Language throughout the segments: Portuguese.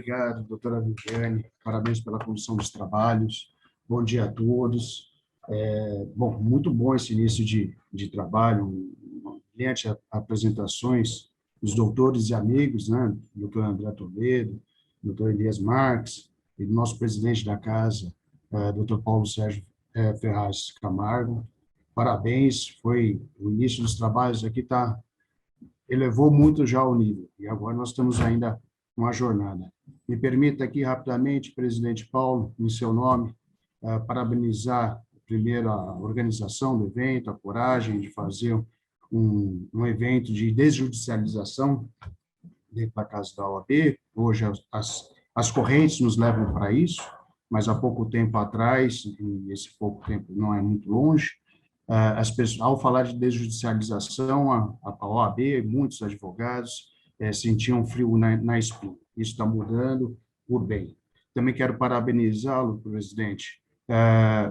obrigado, doutora Viviane. Parabéns pela condução dos trabalhos. Bom dia a todos. Bom, muito bom esse início de trabalho, brilhante apresentações dos doutores e amigos, né? Doutor André Toledo, doutor Elias Marques, e do nosso presidente da casa, doutor Paulo Sérgio Ferraz Camargo. Parabéns, foi o início dos trabalhos aqui, elevou muito já o nível, e agora nós estamos ainda uma jornada. Me permita aqui rapidamente, presidente Paulo, em seu nome, parabenizar primeiro a organização do evento, a coragem de fazer um evento de desjudicialização dentro da casa da OAB. Hoje as correntes nos levam para isso, mas há pouco tempo atrás, e esse pouco tempo não é muito longe, as pessoas, ao falar de desjudicialização, a OAB, muitos advogados sentiam frio na espinha. Isso está mudando por bem. Também quero parabenizá-lo, presidente,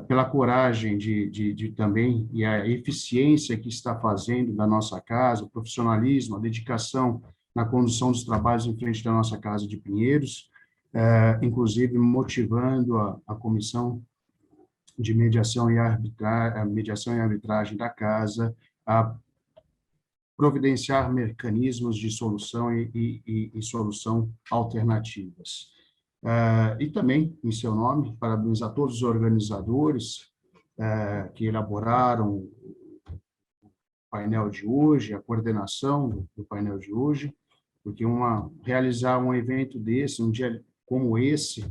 pela coragem de também, e a eficiência que está fazendo da nossa casa, o profissionalismo, a dedicação na condução dos trabalhos em frente da nossa casa de Pinheiros, inclusive motivando a comissão de mediação e arbitragem da casa a providenciar mecanismos de solução e solução alternativas. E também, em seu nome, parabenizar todos os organizadores que elaboraram o painel de hoje, a coordenação do painel de hoje, porque realizar um evento desse, um dia como esse,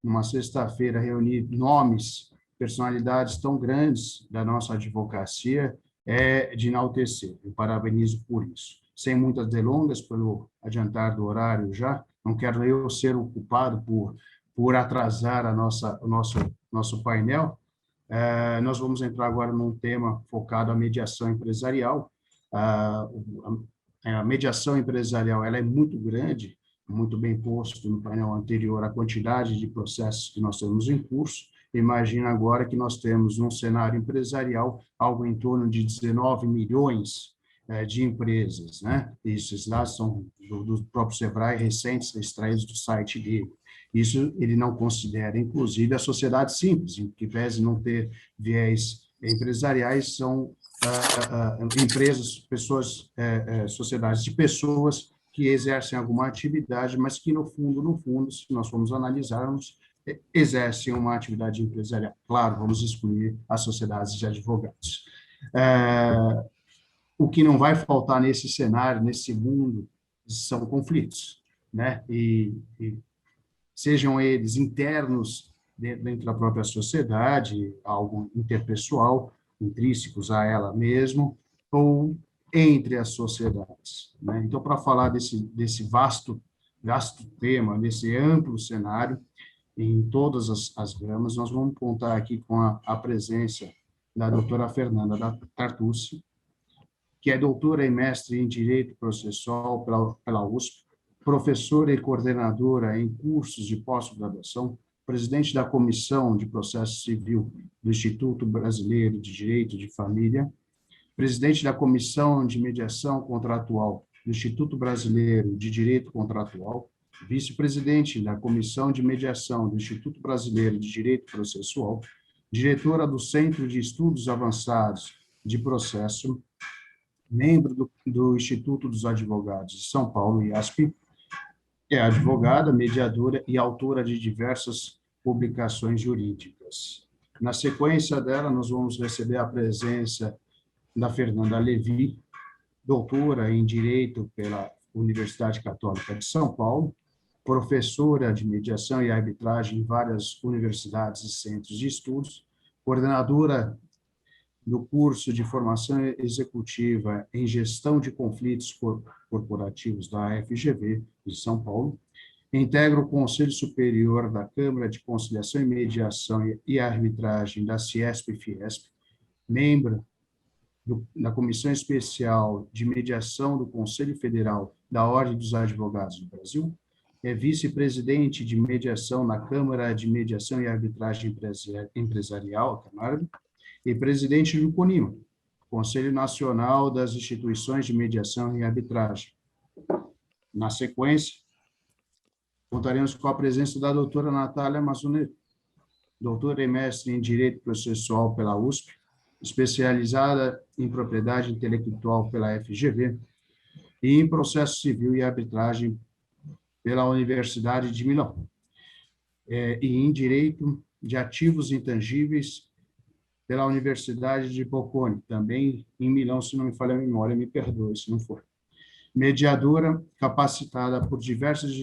numa sexta-feira, reunir nomes, personalidades tão grandes da nossa advocacia, é de enaltecer. Eu parabenizo por isso. Sem muitas delongas, pelo adiantar do horário já, não quero eu ser o culpado por atrasar o nosso painel. Nós vamos entrar agora num tema focado à mediação empresarial. A mediação empresarial ela é muito grande, muito bem posto no painel anterior a quantidade de processos que nós temos em curso. Imagina agora que nós temos um cenário empresarial algo em torno de 19 milhões de empresas, né? Esses dados são do próprio Sebrae, recentes, extraídos do site dele. Isso ele não considera, inclusive, a sociedade simples, em que pese não ter viés empresariais, são empresas, pessoas, sociedades de pessoas que exercem alguma atividade, mas que, no fundo, se nós formos analisarmos, exercem uma atividade empresarial. Claro, vamos excluir as sociedades de advogados. O que não vai faltar nesse cenário, nesse mundo, são conflitos, né? E sejam eles internos dentro da própria sociedade, algo interpessoal, intrínsecos a ela mesma, ou entre as sociedades, né? Então, para falar desse vasto tema, desse amplo cenário, em todas as gamas, nós vamos contar aqui com a presença da doutora Fernanda Tartucci, que é doutora e mestre em Direito Processual pela USP, professora e coordenadora em cursos de pós-graduação, presidente da Comissão de Processo Civil do Instituto Brasileiro de Direito de Família, presidente da Comissão de Mediação Contratual do Instituto Brasileiro de Direito Contratual, vice-presidente da Comissão de Mediação do Instituto Brasileiro de Direito Processual, diretora do Centro de Estudos Avançados de Processo, membro do Instituto dos Advogados de São Paulo, IASP, é advogada, mediadora e autora de diversas publicações jurídicas. Na sequência dela, nós vamos receber a presença da Fernanda Levi, doutora em Direito pela Universidade Católica de São Paulo, professora de mediação e arbitragem em várias universidades e centros de estudos, coordenadora do curso de formação executiva em gestão de conflitos corporativos da FGV de São Paulo, integra o Conselho Superior da Câmara de Conciliação e Mediação e Arbitragem da Ciesp-Fiesp, membro da Comissão Especial de Mediação do Conselho Federal da Ordem dos Advogados do Brasil, é vice-presidente de mediação na Câmara de Mediação e Arbitragem Empresarial, a Camargo, e presidente do CONIMA, Conselho Nacional das Instituições de Mediação e Arbitragem. Na sequência, Contaremos com a presença da doutora Natália Mazzunetti, doutora e mestre em Direito Processual pela USP, especializada em Propriedade Intelectual pela FGV e em Processo Civil e Arbitragem pela Universidade de Milão, e em Direito de Ativos Intangíveis pela Universidade de Bocconi, também em Milão, se não me falha a memória, me perdoe se não for. Mediadora capacidade por diversas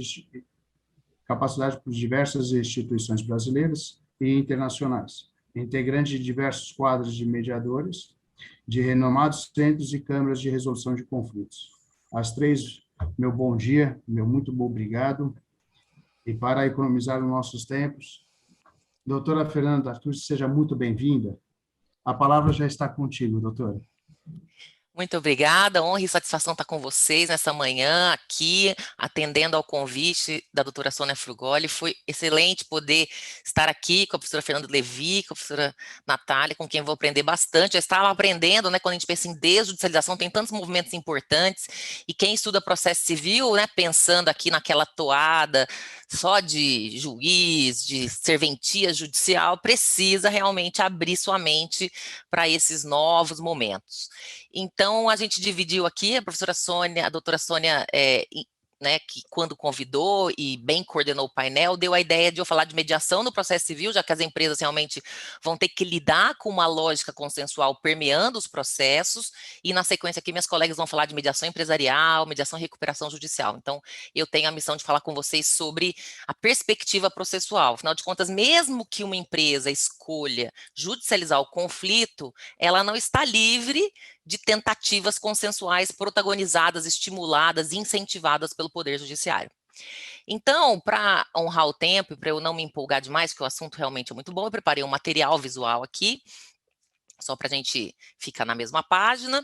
instituições brasileiras e internacionais, integrante de diversos quadros de mediadores, de renomados centros e câmaras de resolução de conflitos. Às três, meu bom dia, meu muito bom obrigado, e para economizar os nossos tempos, doutora Fernanda Artus, seja muito bem-vinda. A palavra já está contigo, doutora. Muito obrigada, honra e satisfação estar com vocês nessa manhã aqui, atendendo ao convite da doutora Sônia Frugoli. Foi excelente poder estar aqui com a professora Fernanda Levi, com a professora Natália, com quem eu vou aprender bastante. Eu estava aprendendo, né, quando a gente pensa em desjudicialização, tem tantos movimentos importantes, e quem estuda processo civil, né, pensando aqui naquela toada só de juiz, de serventia judicial, precisa realmente abrir sua mente para esses novos momentos. Então, a gente dividiu aqui, a professora Sônia, a doutora Sônia, né, que quando convidou e bem coordenou o painel, deu a ideia de eu falar de mediação no processo civil, já que as empresas realmente vão ter que lidar com uma lógica consensual permeando os processos, e na sequência aqui minhas colegas vão falar de mediação empresarial, mediação e recuperação judicial. Então, eu tenho a missão de falar com vocês sobre a perspectiva processual. Afinal de contas, mesmo que uma empresa escolha judicializar o conflito, ela não está livre de tentativas consensuais protagonizadas, estimuladas, incentivadas pelo Poder Judiciário. Então, para honrar o tempo e para eu não me empolgar demais, que o assunto realmente é muito bom, eu preparei um material visual aqui, só para a gente ficar na mesma página.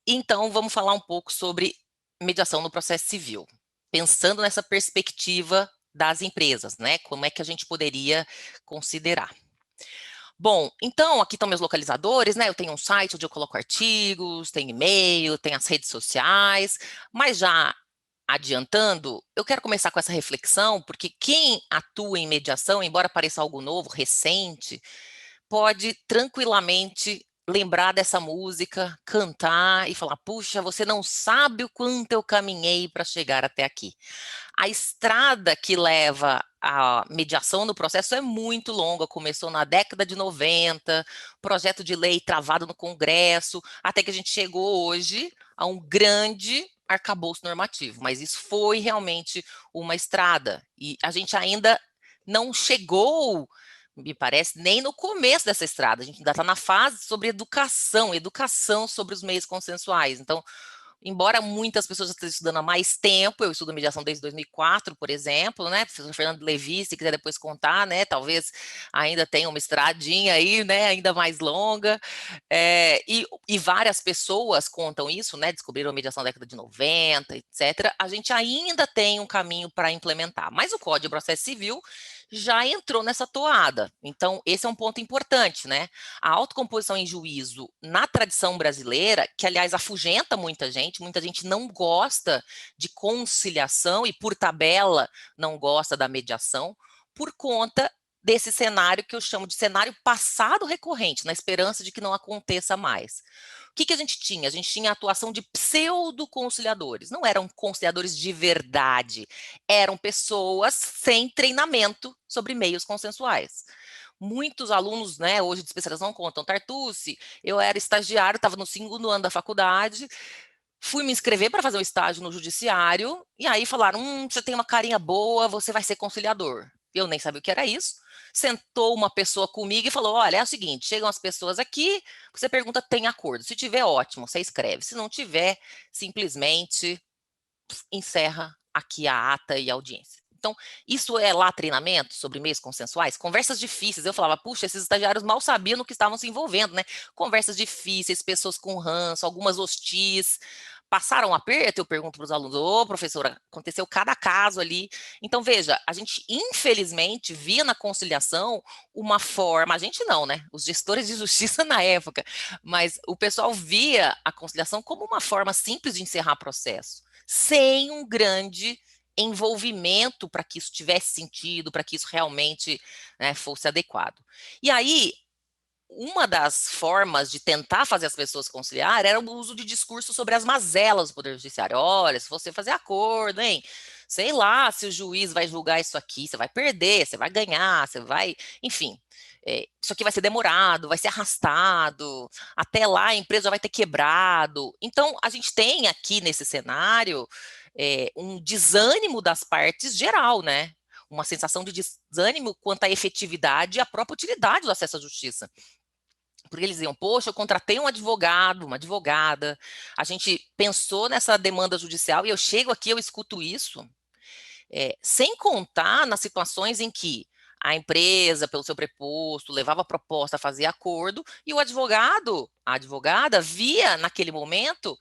Então, vamos falar um pouco sobre mediação no processo civil, pensando nessa perspectiva das empresas, né? Como é que a gente poderia considerar? Bom, então aqui estão meus localizadores, né? Eu tenho um site onde eu coloco artigos, tenho e-mail, tenho as redes sociais, mas já adiantando, eu quero começar com essa reflexão, porque quem atua em mediação, embora pareça algo novo, recente, pode tranquilamente lembrar dessa música, cantar e falar: puxa, você não sabe o quanto eu caminhei para chegar até aqui. A estrada que leva à mediação no processo é muito longa, começou na década de 90, projeto de lei travado no Congresso, até que a gente chegou hoje a um grande arcabouço normativo, mas isso foi realmente uma estrada, e a gente ainda não chegou, me parece, nem no começo dessa estrada, a gente ainda está na fase sobre educação, educação sobre os meios consensuais. Então, embora muitas pessoas já estejam estudando há mais tempo, eu estudo mediação desde 2004, por exemplo, né? Professor Fernando Levi, se quiser depois contar, né? Talvez ainda tenha uma estradinha aí, né? Ainda mais longa. E várias pessoas contam isso, né? Descobriram a mediação na década de 90, etc. A gente ainda tem um caminho para implementar, mas o Código de Processo Civil já entrou nessa toada. Então, esse é um ponto importante, né? A autocomposição em juízo, na tradição brasileira, que, aliás, afugenta muita gente não gosta de conciliação e, por tabela, não gosta da mediação, por conta desse cenário que eu chamo de cenário passado recorrente, na esperança de que não aconteça mais. O que a gente tinha? A gente tinha a atuação de pseudo-conciliadores. Não eram conciliadores de verdade, eram pessoas sem treinamento sobre meios consensuais. Muitos alunos, né, hoje de especialização contam: Tartucci, eu era estagiário, estava no 2º ano da faculdade, fui me inscrever para fazer um estágio no judiciário, e aí falaram: você tem uma carinha boa, você vai ser conciliador. Eu nem sabia o que era isso. Sentou uma pessoa comigo e falou: olha, é o seguinte, chegam as pessoas aqui, você pergunta, tem acordo? Se tiver, ótimo, você escreve. Se não tiver, simplesmente encerra aqui a ata e a audiência. Então, isso é lá treinamento sobre meios consensuais? Conversas difíceis. Eu falava: puxa, esses estagiários mal sabiam no que estavam se envolvendo, né? Conversas difíceis, pessoas com ranço, algumas hostis. Passaram um aperto? Eu pergunto para os alunos: ô, professora, aconteceu cada caso ali. Então, veja, a gente, infelizmente, via na conciliação uma forma, a gente não, né? Os gestores de justiça na época, mas o pessoal via a conciliação como uma forma simples de encerrar processo, sem um grande envolvimento para que isso tivesse sentido, para que isso realmente, né, fosse adequado. E aí, uma das formas de tentar fazer as pessoas conciliar era o uso de discurso sobre as mazelas do Poder Judiciário. Olha, se você fazer acordo, hein? Sei lá se o juiz vai julgar isso aqui, você vai perder, você vai ganhar, você vai. Enfim, isso aqui vai ser demorado, vai ser arrastado, até lá a empresa já vai ter quebrado. Então, a gente tem aqui nesse cenário um desânimo das partes geral, né? Uma sensação de desânimo quanto à efetividade e à própria utilidade do acesso à justiça. Porque eles diziam, poxa, eu contratei um advogado, uma advogada, a gente pensou nessa demanda judicial e eu chego aqui, eu escuto isso, sem contar nas situações em que a empresa, pelo seu preposto, levava a proposta, fazia acordo, e o advogado, a advogada, via naquele momento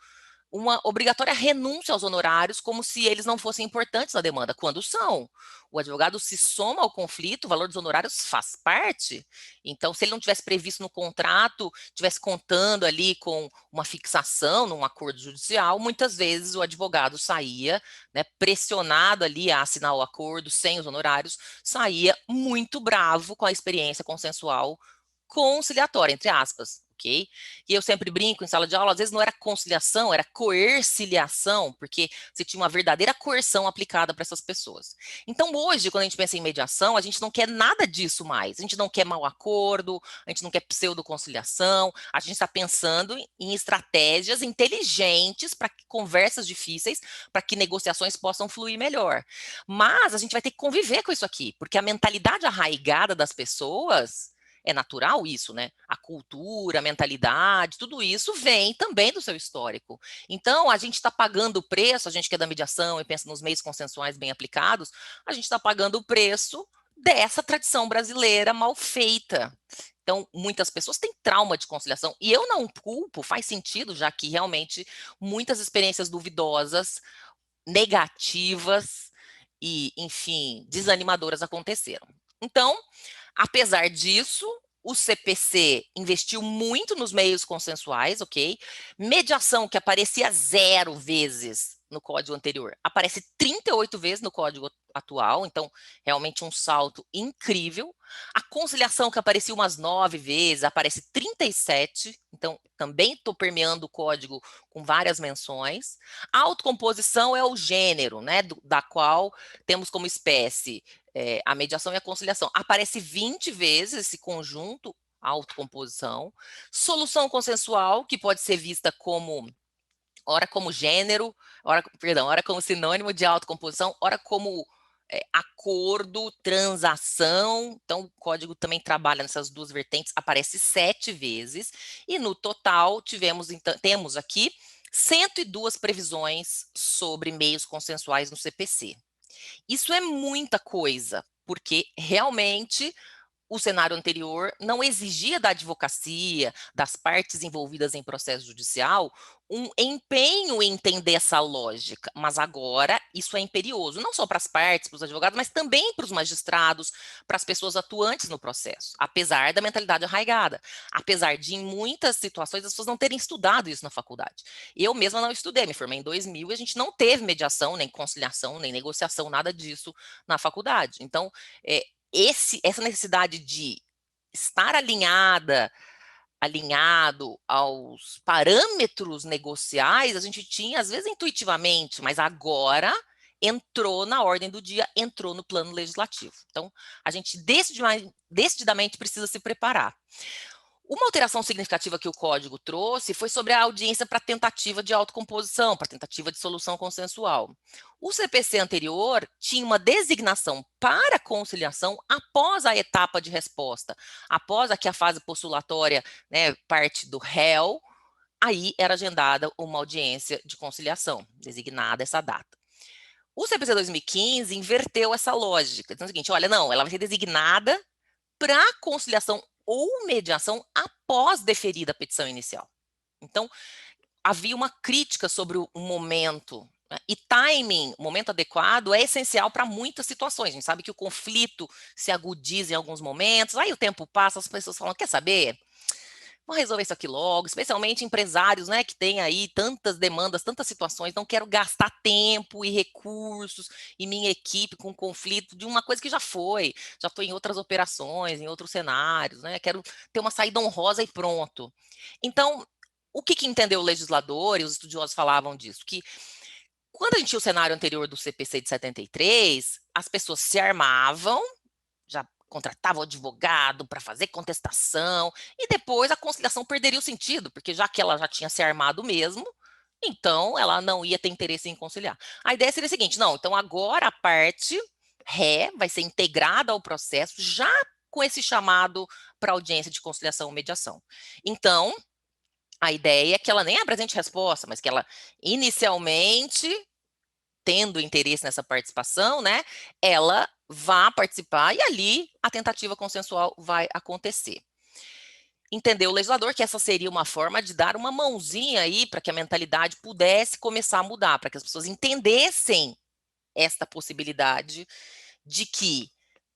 uma obrigatória renúncia aos honorários, como se eles não fossem importantes na demanda, quando são. O advogado se soma ao conflito, o valor dos honorários faz parte. Então, se ele não tivesse previsto no contrato, tivesse contando ali com uma fixação num acordo judicial, muitas vezes o advogado saía, né, pressionado ali a assinar o acordo sem os honorários, saía muito bravo com a experiência consensual conciliatória, entre aspas. Okay? E eu sempre brinco em sala de aula, às vezes não era conciliação, era coerciliação, porque você tinha uma verdadeira coerção aplicada para essas pessoas. Então, hoje, quando a gente pensa em mediação, a gente não quer nada disso mais. A gente não quer mau acordo, a gente não quer pseudo-conciliação, a gente está pensando em estratégias inteligentes para conversas difíceis, para que negociações possam fluir melhor. Mas a gente vai ter que conviver com isso aqui, porque a mentalidade arraigada das pessoas é natural isso, né? A cultura, a mentalidade, tudo isso vem também do seu histórico. Então, a gente está pagando o preço, a gente que é da mediação e pensa nos meios consensuais bem aplicados, a gente está pagando o preço dessa tradição brasileira mal feita. Então, muitas pessoas têm trauma de conciliação, e eu não culpo, faz sentido, já que realmente muitas experiências duvidosas, negativas e, enfim, desanimadoras aconteceram. Então, apesar disso, o CPC investiu muito nos meios consensuais, ok? Mediação, que aparecia 0 vezes no código anterior, aparece 38 vezes no código atual, então realmente um salto incrível. A conciliação, que aparecia umas 9 vezes, aparece 37, então também estou permeando o código com várias menções. A autocomposição é o gênero, né, da qual temos como espécie a mediação e a conciliação. Aparece 20 vezes esse conjunto, autocomposição. Solução consensual, que pode ser vista como, ora como gênero, ora como sinônimo de autocomposição, ora como acordo, transação. Então, o código também trabalha nessas duas vertentes, aparece 7 vezes. E no total, temos aqui 102 previsões sobre meios consensuais no CPC. Isso é muita coisa, porque realmente o cenário anterior não exigia da advocacia, das partes envolvidas em processo judicial, um empenho em entender essa lógica, mas agora isso é imperioso, não só para as partes, para os advogados, mas também para os magistrados, para as pessoas atuantes no processo, apesar da mentalidade arraigada, apesar de em muitas situações as pessoas não terem estudado isso na faculdade. Eu mesma não estudei, me formei em 2000 e a gente não teve mediação, nem conciliação, nem negociação, nada disso na faculdade. Então, essa necessidade de estar alinhado aos parâmetros negociais, a gente tinha, às vezes, intuitivamente, mas agora entrou na ordem do dia, entrou no plano legislativo. Então, a gente decididamente precisa se preparar. Uma alteração significativa que o código trouxe foi sobre a audiência para tentativa de autocomposição, para tentativa de solução consensual. O CPC anterior tinha uma designação para conciliação após a etapa de resposta, após aqui a fase postulatória, né, parte do réu, aí era agendada uma audiência de conciliação, designada essa data. O CPC 2015 inverteu essa lógica. Então é o seguinte, olha, não, ela vai ser designada para conciliação ou mediação após deferida a petição inicial. Então, havia uma crítica sobre o momento, né? E timing, o momento adequado, é essencial para muitas situações. A gente sabe que o conflito se agudiza em alguns momentos, aí o tempo passa, as pessoas falam, quer saber? vamos resolver isso aqui logo, especialmente empresários, né, que têm aí tantas demandas, tantas situações, não quero gastar tempo e recursos e minha equipe com conflito de uma coisa que já estou em outras operações, em outros cenários, né, quero ter uma saída honrosa e pronto. Então, o que entendeu o legislador, e os estudiosos falavam disso, que quando a gente tinha o cenário anterior do CPC de 73, as pessoas se armavam, já contratava o advogado para fazer contestação, e depois a conciliação perderia o sentido, porque já que ela já tinha se armado mesmo, então ela não ia ter interesse em conciliar. A ideia seria a seguinte, não, então agora a parte ré vai ser integrada ao processo, já com esse chamado para audiência de conciliação ou mediação. Então, a ideia é que ela nem apresente resposta, mas que ela inicialmente, tendo interesse nessa participação, né, ela vá participar e ali a tentativa consensual vai acontecer. Entendeu o legislador que essa seria uma forma de dar uma mãozinha aí para que a mentalidade pudesse começar a mudar, para que as pessoas entendessem esta possibilidade de que,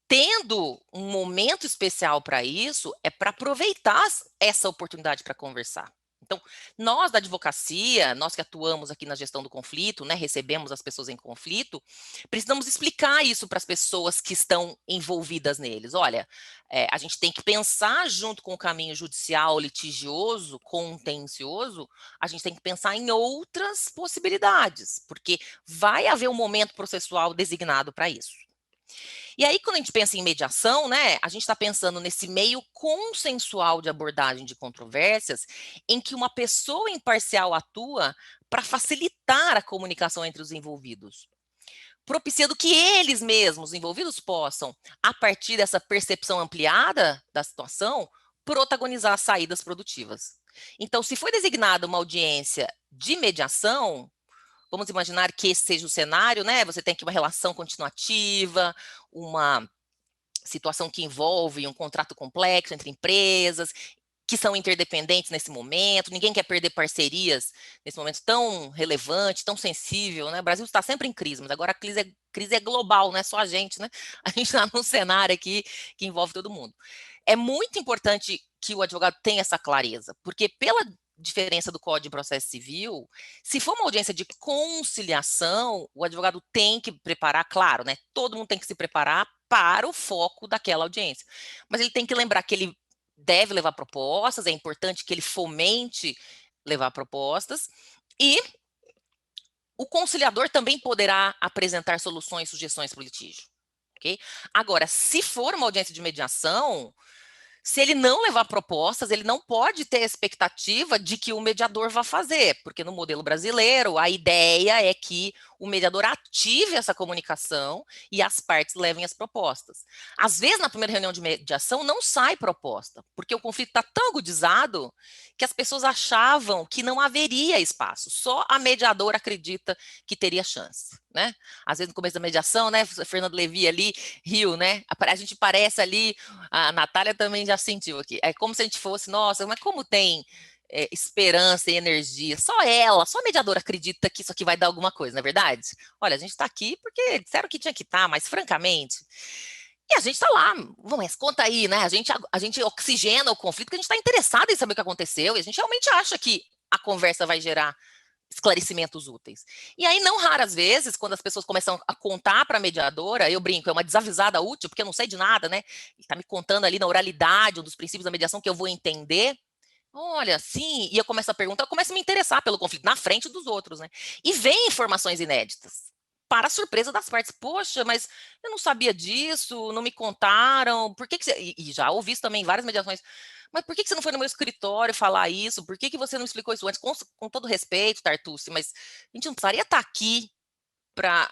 tendo um momento especial para isso, é para aproveitar essa oportunidade para conversar. Então, nós da advocacia, nós que atuamos aqui na gestão do conflito, né, recebemos as pessoas em conflito, precisamos explicar isso para as pessoas que estão envolvidas neles. Olha, a gente tem que pensar junto com o caminho judicial, litigioso, contencioso, a gente tem que pensar em outras possibilidades, porque vai haver um momento processual designado para isso. E aí, quando a gente pensa em mediação, né, a gente está pensando nesse meio consensual de abordagem de controvérsias, em que uma pessoa imparcial atua para facilitar a comunicação entre os envolvidos, propiciando que eles mesmos, os envolvidos, possam, a partir dessa percepção ampliada da situação, protagonizar saídas produtivas. Então, se foi designada uma audiência de mediação, vamos imaginar que esse seja o cenário, né? Você tem aqui uma relação continuativa, uma situação que envolve um contrato complexo entre empresas, que são interdependentes nesse momento, ninguém quer perder parcerias nesse momento tão relevante, tão sensível, né? O Brasil está sempre em crise, mas agora a crise é global, não é só a gente, né? A gente está num cenário aqui que envolve todo mundo. É muito importante que o advogado tenha essa clareza, porque pela diferença do Código de Processo Civil, se for uma audiência de conciliação, o advogado tem que preparar, claro, né? Todo mundo tem que se preparar para o foco daquela audiência. Mas ele tem que lembrar que ele deve levar propostas, é importante que ele fomente levar propostas, e o conciliador também poderá apresentar soluções e sugestões para o litígio. Okay? Agora, se for uma audiência de mediação, se ele não levar propostas, ele não pode ter a expectativa de que o mediador vá fazer, porque no modelo brasileiro, a ideia é que o mediador ative essa comunicação e as partes levem as propostas. Às vezes, na primeira reunião de mediação, não sai proposta, porque o conflito está tão agudizado que as pessoas achavam que não haveria espaço, só a mediadora acredita que teria chance, né? Às vezes, no começo da mediação, né, Fernando Levi ali riu, né? A gente parece ali, a Natália também já sentiu aqui, é como se a gente fosse, nossa, mas como tem esperança e energia, só a mediadora acredita que isso aqui vai dar alguma coisa, não é verdade? Olha, a gente está aqui porque disseram que tinha que estar, mas francamente, e a gente está lá, mas conta aí, né? A gente oxigena o conflito porque a gente está interessado em saber o que aconteceu e a gente realmente acha que a conversa vai gerar esclarecimentos úteis. E aí, não raras vezes, quando as pessoas começam a contar para a mediadora, eu brinco, é uma desavisada útil, porque eu não sei de nada, né? Ele está me contando ali na oralidade, um dos princípios da mediação que eu vou entender. Olha, sim, e eu começo a perguntar, eu começo a me interessar pelo conflito na frente dos outros, né? E vem informações inéditas, para a surpresa das partes. Poxa, mas eu não sabia disso, não me contaram, por que você... E já ouvi isso também em várias mediações, mas por que você não foi no meu escritório falar isso? Por que você não explicou isso antes? Com todo respeito, Tartucci, mas a gente não precisaria estar aqui para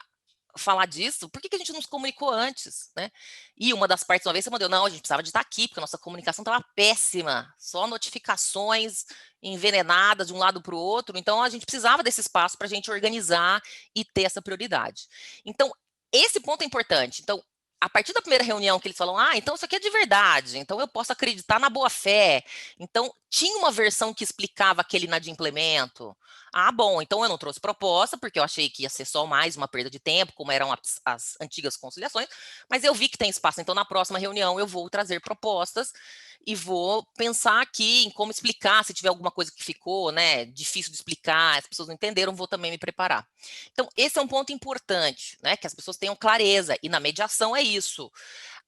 falar disso, por que a gente não se comunicou antes, né? E uma das partes uma vez você mandou, não, a gente precisava de estar aqui, porque a nossa comunicação estava péssima, só notificações envenenadas de um lado para o outro, então a gente precisava desse espaço para a gente organizar e ter essa prioridade. Então, esse ponto é importante. Então, a partir da primeira reunião que eles falam, então isso aqui é de verdade, então eu posso acreditar na boa-fé. Então, tinha uma versão que explicava aquele inadimplemento. Bom, então eu não trouxe proposta, porque eu achei que ia ser só mais uma perda de tempo, como eram as antigas conciliações, mas eu vi que tem espaço, então na próxima reunião eu vou trazer propostas e vou pensar aqui em como explicar, se tiver alguma coisa que ficou, né, difícil de explicar, as pessoas não entenderam, vou também me preparar. Então, esse é um ponto importante, né, que as pessoas tenham clareza, e na mediação é isso.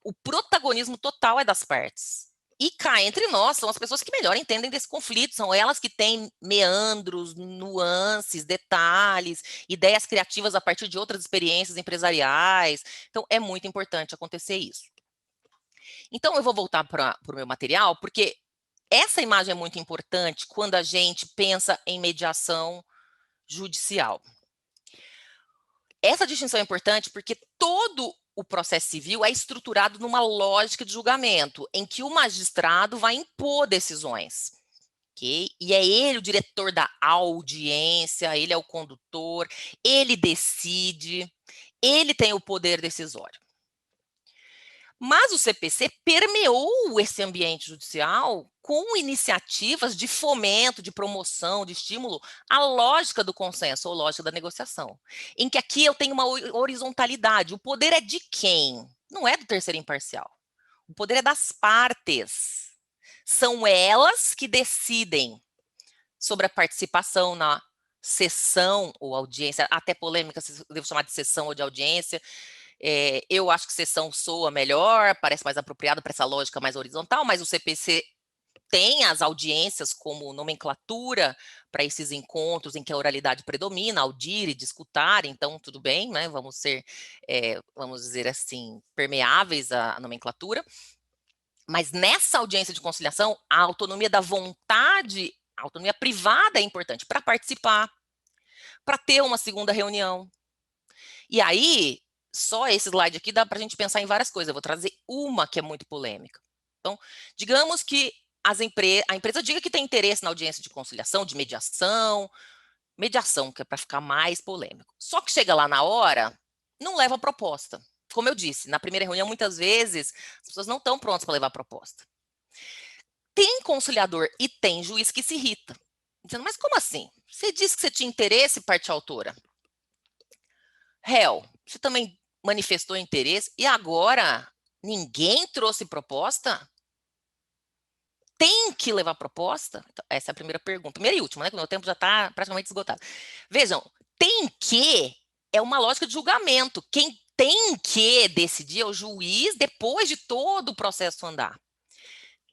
O protagonismo total é das partes. E cá entre nós, são as pessoas que melhor entendem desse conflito, são elas que têm meandros, nuances, detalhes, ideias criativas a partir de outras experiências empresariais. Então, é muito importante acontecer isso. Então, eu vou voltar para o meu material, porque essa imagem é muito importante quando a gente pensa em mediação judicial. Essa distinção é importante porque todo o processo civil é estruturado numa lógica de julgamento, em que o magistrado vai impor decisões. Okay? E é ele o diretor da audiência, ele é o condutor, ele decide, ele tem o poder decisório. Mas o CPC permeou esse ambiente judicial com iniciativas de fomento, de promoção, de estímulo à lógica do consenso ou lógica da negociação, em que aqui eu tenho uma horizontalidade. O poder é de quem? Não é do terceiro imparcial. O poder é das partes. São elas que decidem sobre a participação na sessão ou audiência, até polêmica se devo chamar de sessão ou de audiência. Eu acho que sessão soa melhor, parece mais apropriado para essa lógica mais horizontal, mas o CPC tem as audiências como nomenclatura para esses encontros em que a oralidade predomina, audir e discutir, então tudo bem, né? Vamos ser, vamos dizer assim, permeáveis à nomenclatura. Mas nessa audiência de conciliação, a autonomia da vontade, a autonomia privada é importante para participar, para ter uma segunda reunião. E aí, só esse slide aqui dá para a gente pensar em várias coisas. Eu vou trazer uma que é muito polêmica. Então, digamos que a empresa diga que tem interesse na audiência de conciliação, de mediação, que é para ficar mais polêmico. Só que chega lá na hora, não leva a proposta. Como eu disse, na primeira reunião, muitas vezes, as pessoas não estão prontas para levar a proposta. Tem conciliador e tem juiz que se irrita. Dizendo, mas como assim? Você disse que você tinha interesse, parte autora. Réu, você também manifestou interesse e agora ninguém trouxe proposta? Tem que levar proposta? Então, essa é a primeira pergunta. Primeira e última, né? Que o meu tempo já está praticamente esgotado. Vejam, tem que é uma lógica de julgamento. Quem tem que decidir é o juiz depois de todo o processo andar.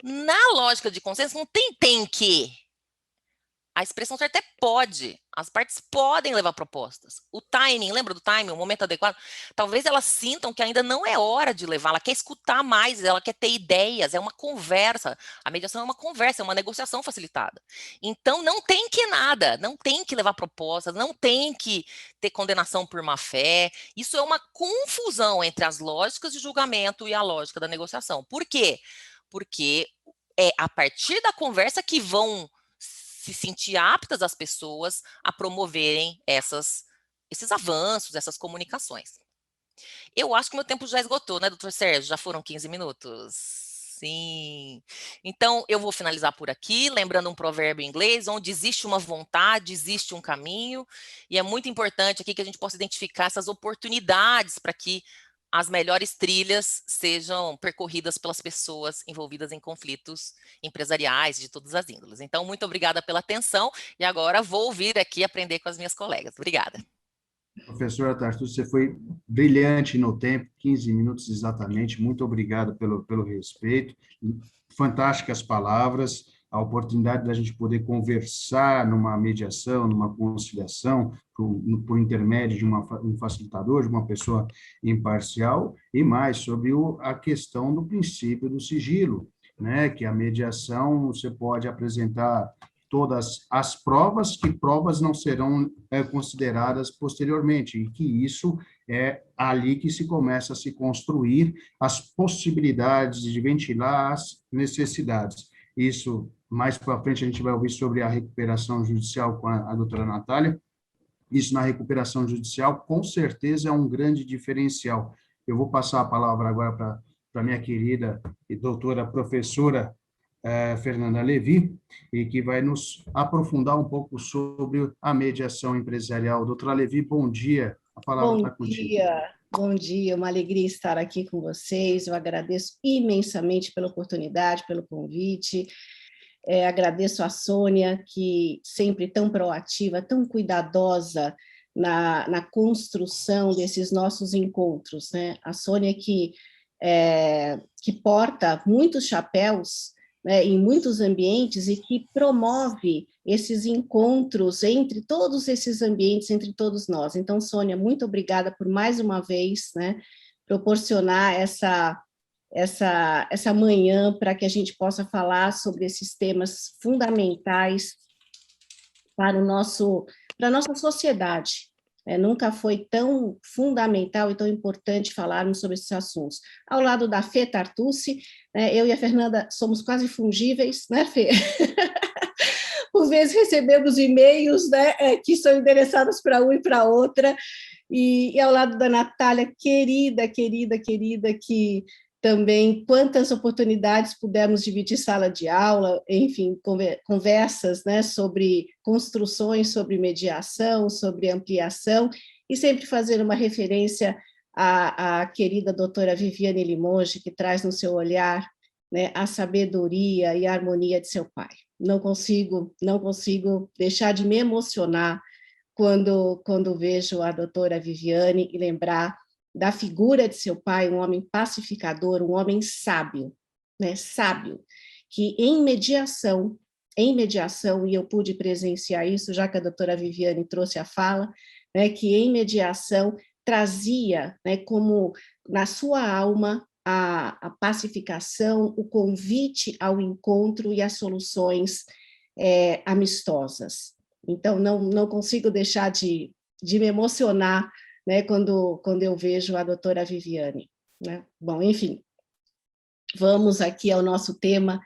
Na lógica de consenso, não tem que. A expressão certa é pode. As partes podem levar propostas. O timing, lembra do timing, o momento adequado? Talvez elas sintam que ainda não é hora de levar, ela quer escutar mais, ela quer ter ideias, é uma conversa. A mediação é uma conversa, é uma negociação facilitada. Então, não tem que nada, não tem que levar propostas, não tem que ter condenação por má-fé. Isso é uma confusão entre as lógicas de julgamento e a lógica da negociação. Por quê? Porque é a partir da conversa que vão se sentir aptas as pessoas a promoverem esses avanços, essas comunicações. Eu acho que meu tempo já esgotou, né, doutor Sérgio? Já foram 15 minutos? Sim. Então, eu vou finalizar por aqui, lembrando um provérbio em inglês, onde existe uma vontade, existe um caminho, e é muito importante aqui que a gente possa identificar essas oportunidades para que as melhores trilhas sejam percorridas pelas pessoas envolvidas em conflitos empresariais de todas as índoles. Então, muito obrigada pela atenção e agora vou ouvir aqui aprender com as minhas colegas. Obrigada. Professora Tartus, você foi brilhante no tempo, 15 minutos exatamente. Muito obrigado pelo respeito. Fantásticas palavras, a oportunidade da gente poder conversar numa mediação, numa conciliação, por intermédio de um facilitador, de uma pessoa imparcial, e mais sobre a questão do princípio do sigilo, né? Que a mediação você pode apresentar todas as provas, que provas não serão consideradas posteriormente, e que isso é ali que se começa a se construir as possibilidades de ventilar as necessidades. Isso, mais para frente, a gente vai ouvir sobre a recuperação judicial com a doutora Natália. Isso na recuperação judicial, com certeza, é um grande diferencial. Eu vou passar a palavra agora para a minha querida e doutora professora Fernanda Levi, e que vai nos aprofundar um pouco sobre a mediação empresarial. Doutora Levi, bom dia. A palavra está contigo. Bom dia, uma alegria estar aqui com vocês. Eu agradeço imensamente pela oportunidade, pelo convite. Agradeço a Sônia, que sempre tão proativa, tão cuidadosa na construção desses nossos encontros, né? A Sônia que porta muitos chapéus, né, em muitos ambientes e que promove esses encontros entre todos esses ambientes, entre todos nós. Então, Sônia, muito obrigada por mais uma vez, né, proporcionar essa manhã para que a gente possa falar sobre esses temas fundamentais para a nossa sociedade. Nunca foi tão fundamental e tão importante falarmos sobre esses assuntos. Ao lado da Fê Tartucci, eu e a Fernanda somos quase fungíveis, né, Fê? Por vezes recebemos e-mails, né, que são endereçados para um e para outra, e ao lado da Natália, querida, que também quantas oportunidades pudemos dividir sala de aula, enfim, conversas, né, sobre construções, sobre mediação, sobre ampliação, e sempre fazer uma referência à querida doutora Viviane Limoges, que traz no seu olhar, né, a sabedoria e a harmonia de seu pai. Não consigo deixar de me emocionar quando vejo a doutora Viviane e lembrar da figura de seu pai, um homem pacificador, um homem sábio, né? Sábio, que em mediação, e eu pude presenciar isso, já que a doutora Viviane trouxe a fala, né, que em mediação trazia, né, como na sua alma a pacificação, o convite ao encontro e às soluções amistosas. Então, não consigo deixar de me emocionar, né, quando eu vejo a doutora Viviane, né? Bom, enfim, vamos aqui ao nosso tema,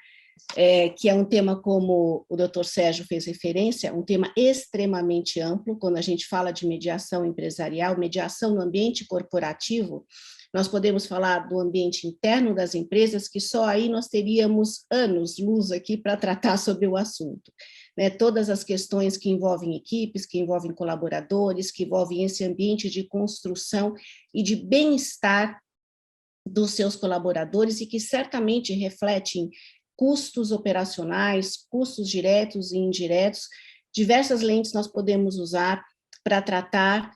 que é um tema, como o doutor Sérgio fez referência, um tema extremamente amplo. Quando a gente fala de mediação empresarial, mediação no ambiente corporativo, nós podemos falar do ambiente interno das empresas, que só aí nós teríamos anos-luz aqui para tratar sobre o assunto. Né, todas as questões que envolvem equipes, que envolvem colaboradores, que envolvem esse ambiente de construção e de bem-estar dos seus colaboradores e que certamente refletem custos operacionais, custos diretos e indiretos. Diversas lentes nós podemos usar para tratar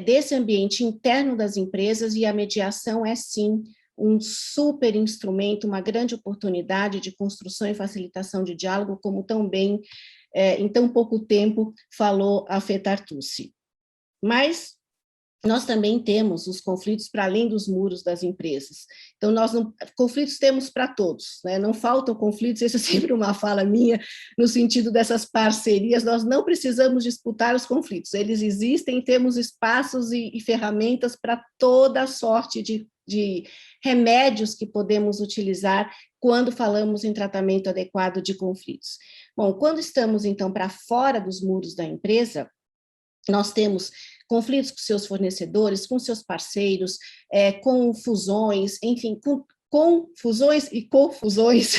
desse ambiente interno das empresas, e a mediação é, sim, um super instrumento, uma grande oportunidade de construção e facilitação de diálogo, como tão bem, em tão pouco tempo, falou a Fê Tartucci. Mas nós também temos os conflitos para além dos muros das empresas. Então, conflitos temos para todos, né? Não faltam conflitos, essa é sempre uma fala minha, no sentido dessas parcerias, nós não precisamos disputar os conflitos, eles existem, temos espaços e ferramentas para toda sorte de remédios que podemos utilizar quando falamos em tratamento adequado de conflitos. Bom, quando estamos, então, para fora dos muros da empresa, nós temos conflitos com seus fornecedores, com seus parceiros, com fusões, enfim, com fusões e confusões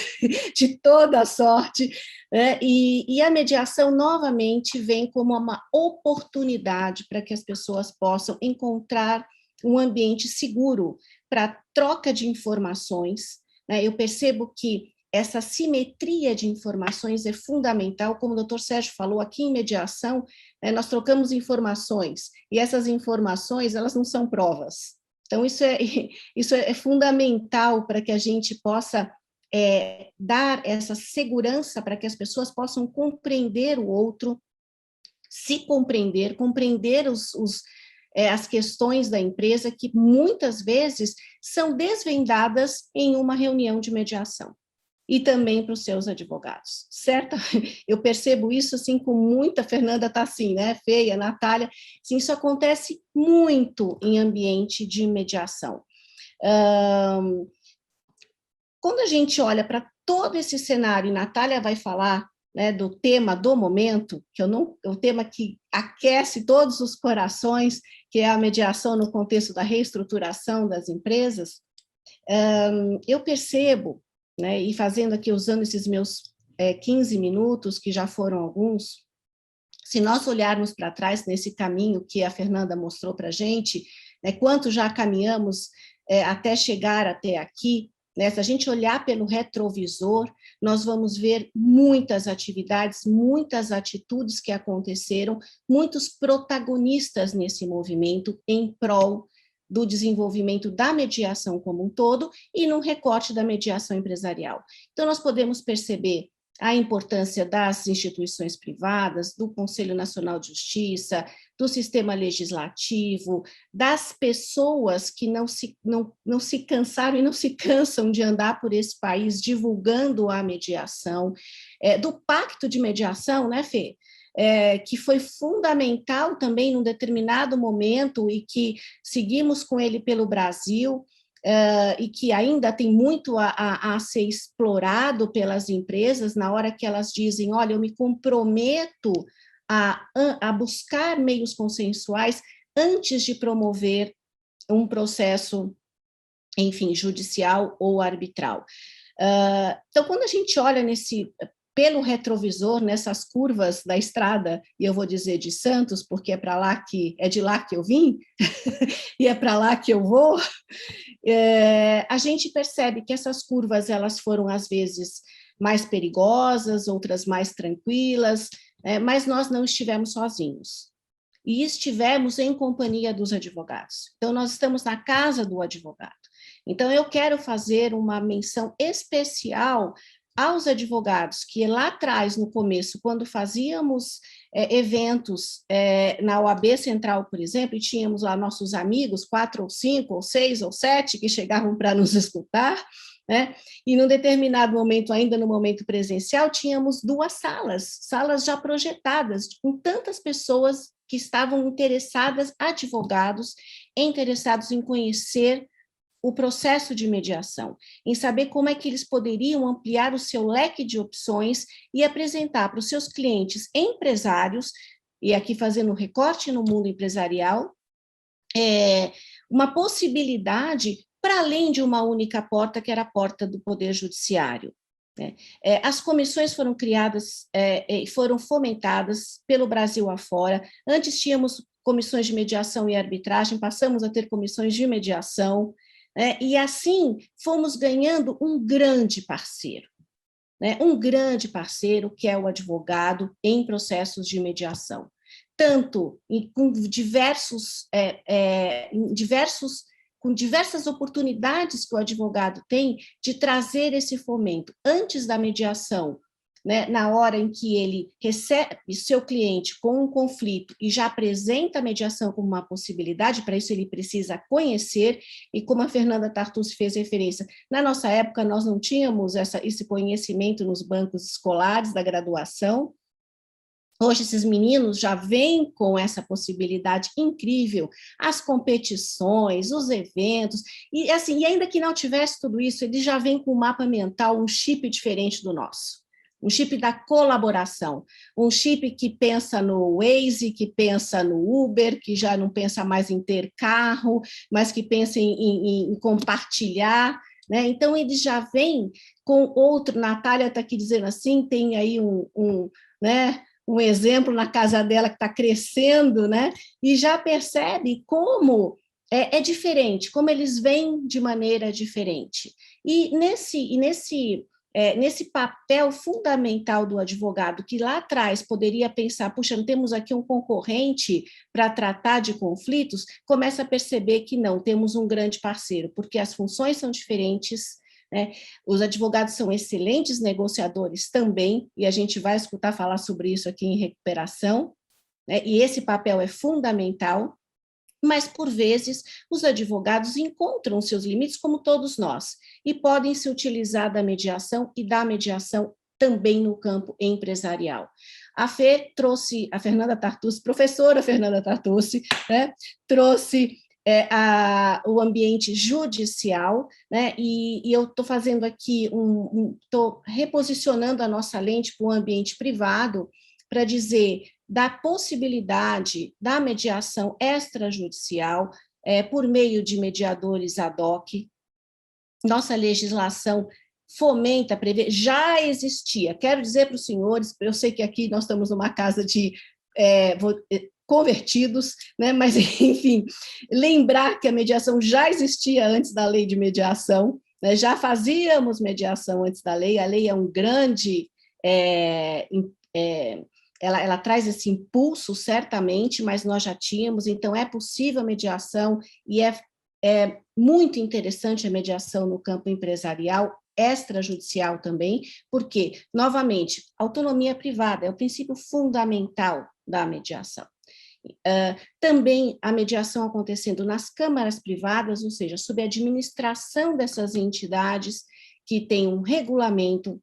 de toda sorte, né? E a mediação, novamente, vem como uma oportunidade para que as pessoas possam encontrar um ambiente seguro para troca de informações, né? Eu percebo que essa simetria de informações é fundamental, como o doutor Sérgio falou, aqui em mediação, nós trocamos informações, e essas informações, elas não são provas. Então, isso é fundamental para que a gente possa dar essa segurança para que as pessoas possam compreender o outro, se compreender as questões da empresa, que muitas vezes são desvendadas em uma reunião de mediação. E também para os seus advogados, certo? Eu percebo isso, assim, com muita... Fernanda está assim, né? Feia, Natália, assim, isso acontece muito em ambiente de mediação. Quando a gente olha para todo esse cenário, e Natália vai falar, né, do tema do momento, que é o tema que aquece todos os corações, que é a mediação no contexto da reestruturação das empresas, eu percebo, né, e fazendo aqui, usando esses meus 15 minutos, que já foram alguns, se nós olharmos para trás nesse caminho que a Fernanda mostrou para a gente, né, quanto já caminhamos até chegar até aqui, né? Se a gente olhar pelo retrovisor, nós vamos ver muitas atividades, muitas atitudes que aconteceram, muitos protagonistas nesse movimento em prol do desenvolvimento da mediação como um todo e no recorte da mediação empresarial. Então, nós podemos perceber a importância das instituições privadas, do Conselho Nacional de Justiça, do sistema legislativo, das pessoas que não se cansaram e não se cansam de andar por esse país divulgando a mediação, do pacto de mediação, né, Fê? Que foi fundamental também num determinado momento e que seguimos com ele pelo Brasil, e que ainda tem muito a ser explorado pelas empresas na hora que elas dizem, olha, eu me comprometo a buscar meios consensuais antes de promover um processo, enfim, judicial ou arbitral. Então, quando a gente olha pelo retrovisor, nessas curvas da estrada, e eu vou dizer de Santos, porque é de lá que eu vim, e é para lá que eu vou, a gente percebe que essas curvas elas foram, às vezes, mais perigosas, outras mais tranquilas, mas nós não estivemos sozinhos. E estivemos em companhia dos advogados. Então, nós estamos na casa do advogado. Então, eu quero fazer uma menção especial aos advogados que lá atrás, no começo, quando fazíamos eventos na OAB Central, por exemplo, e tínhamos lá nossos amigos, 4 ou 5 ou 6 ou 7 que chegavam para nos escutar, né? E num determinado momento, ainda no momento presencial, tínhamos 2 salas já projetadas, com tantas pessoas que estavam interessadas, advogados, interessados em conhecer o processo de mediação, em saber como é que eles poderiam ampliar o seu leque de opções e apresentar para os seus clientes empresários, e aqui fazendo um recorte no mundo empresarial, uma possibilidade para além de uma única porta, que era a porta do Poder Judiciário. As comissões foram criadas e foram fomentadas pelo Brasil afora. Antes tínhamos comissões de mediação e arbitragem, passamos a ter comissões de mediação, e assim fomos ganhando um grande parceiro, um grande parceiro que é o advogado em processos de mediação, tanto com diversas oportunidades que o advogado tem de trazer esse fomento antes da mediação, na hora em que ele recebe seu cliente com um conflito e já apresenta a mediação como uma possibilidade, para isso ele precisa conhecer, e como a Fernanda Tartucci fez referência, na nossa época nós não tínhamos esse conhecimento nos bancos escolares da graduação. Hoje esses meninos já vêm com essa possibilidade incrível, as competições, os eventos, e assim, e ainda que não tivesse tudo isso, eles já vêm com um mapa mental, um chip diferente do nosso. Um chip da colaboração, um chip que pensa no Waze, que pensa no Uber, que já não pensa mais em ter carro, mas que pensa em compartilhar, né? Então, eles já vêm com outro, Natália está aqui dizendo assim, tem aí um exemplo na casa dela que está crescendo, né? E já percebe como é diferente, como eles vêm de maneira diferente. E nesse papel fundamental do advogado, que lá atrás poderia pensar, puxa, não temos aqui um concorrente para tratar de conflitos, começa a perceber que não, temos um grande parceiro, porque as funções são diferentes, os advogados são excelentes negociadores também, e a gente vai escutar falar sobre isso aqui em recuperação, e esse papel é fundamental, mas, por vezes, os advogados encontram seus limites, como todos nós, e podem se utilizar da mediação e da mediação também no campo empresarial. A Fernanda Tartucci, professora Fernanda Tartucci, trouxe o ambiente judicial, e eu estou fazendo aqui, estou reposicionando a nossa lente para o ambiente privado, para dizer da possibilidade da mediação extrajudicial por meio de mediadores ad hoc. Nossa legislação fomenta, prevê, já existia. Quero dizer para os senhores, eu sei que aqui nós estamos numa casa de... convertidos, né? Mas, enfim, lembrar que a mediação já existia antes da lei de mediação, né? Já fazíamos mediação antes da lei, a lei é um grande... ela traz esse impulso, certamente, mas nós já tínhamos, então é possível a mediação, e é muito interessante a mediação no campo empresarial, extrajudicial também, porque, novamente, autonomia privada é o princípio fundamental da mediação. Também a mediação acontecendo nas câmaras privadas, ou seja, sob a administração dessas entidades que têm um regulamento,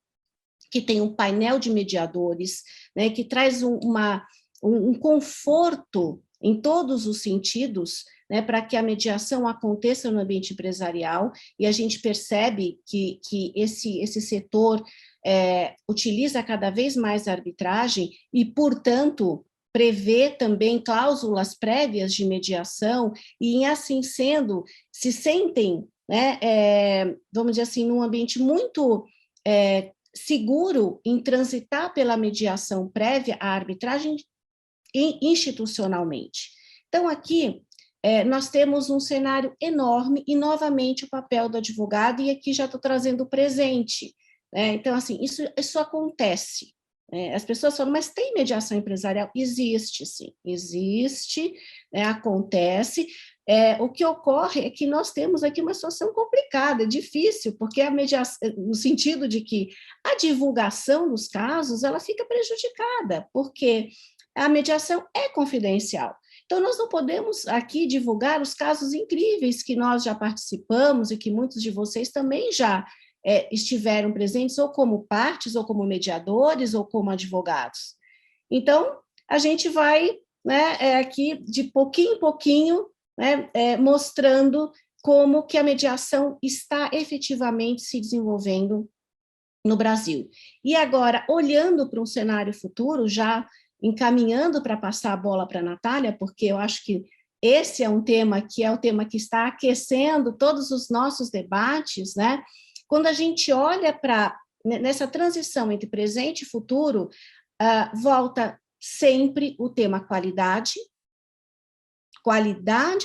que tem um painel de mediadores, né, que traz um conforto em todos os sentidos, né, para que a mediação aconteça no ambiente empresarial, e a gente percebe que esse setor utiliza cada vez mais a arbitragem e, portanto, prevê também cláusulas prévias de mediação, e, em assim sendo, se sentem, né, vamos dizer assim, num ambiente muito seguro em transitar pela mediação prévia à arbitragem institucionalmente. Então, aqui, nós temos um cenário enorme e, novamente, o papel do advogado, e aqui já estou trazendo o presente. Né? Então, assim, isso acontece. As pessoas falam, mas tem mediação empresarial? Existe, sim, existe, acontece. O que ocorre é que nós temos aqui uma situação complicada, difícil, porque a mediação, no sentido de que a divulgação dos casos, ela fica prejudicada, porque a mediação é confidencial. Então, nós não podemos aqui divulgar os casos incríveis que nós já participamos e que muitos de vocês também já estiveram presentes, ou como partes, ou como mediadores, ou como advogados. Então, a gente vai, né, aqui, de pouquinho em pouquinho, né, mostrando como que a mediação está efetivamente se desenvolvendo no Brasil. E agora, olhando para um cenário futuro, já encaminhando para passar a bola para a Natália, porque eu acho que esse é um tema que o tema que está aquecendo todos os nossos debates, né? Quando a gente olha para nessa transição entre presente e futuro, volta sempre o tema qualidade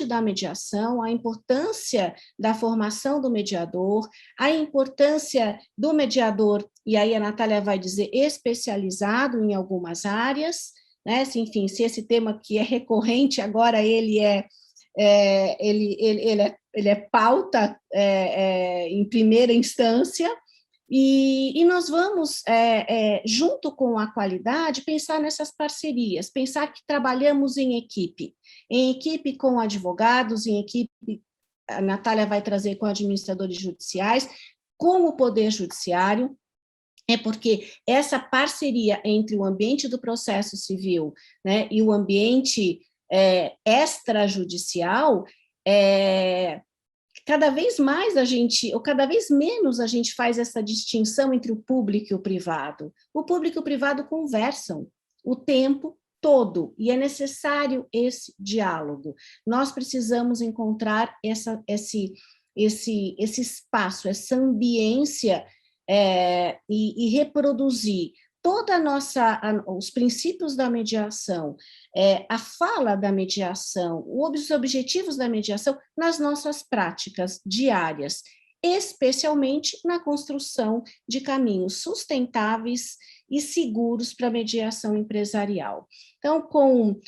da mediação, a importância da formação do mediador, a importância do mediador, e aí a Natália vai dizer, especializado em algumas áreas, né? Enfim, se esse tema que é recorrente agora, ele é pauta em primeira instância, e nós vamos, junto com a qualidade, pensar nessas parcerias, pensar que trabalhamos em equipe com advogados, em equipe, a Natália vai trazer com administradores judiciais, com o Poder Judiciário, porque essa parceria entre o ambiente do processo civil, né, e o ambiente extrajudicial, cada vez mais ou cada vez menos a gente faz essa distinção entre o público e o privado. O público e o privado conversam o tempo todo, e é necessário esse diálogo. Nós precisamos encontrar esse espaço, essa ambiência, e reproduzir toda os princípios da mediação, a fala da mediação, os objetivos da mediação nas nossas práticas diárias, especialmente na construção de caminhos sustentáveis e seguros para a mediação empresarial. Então, com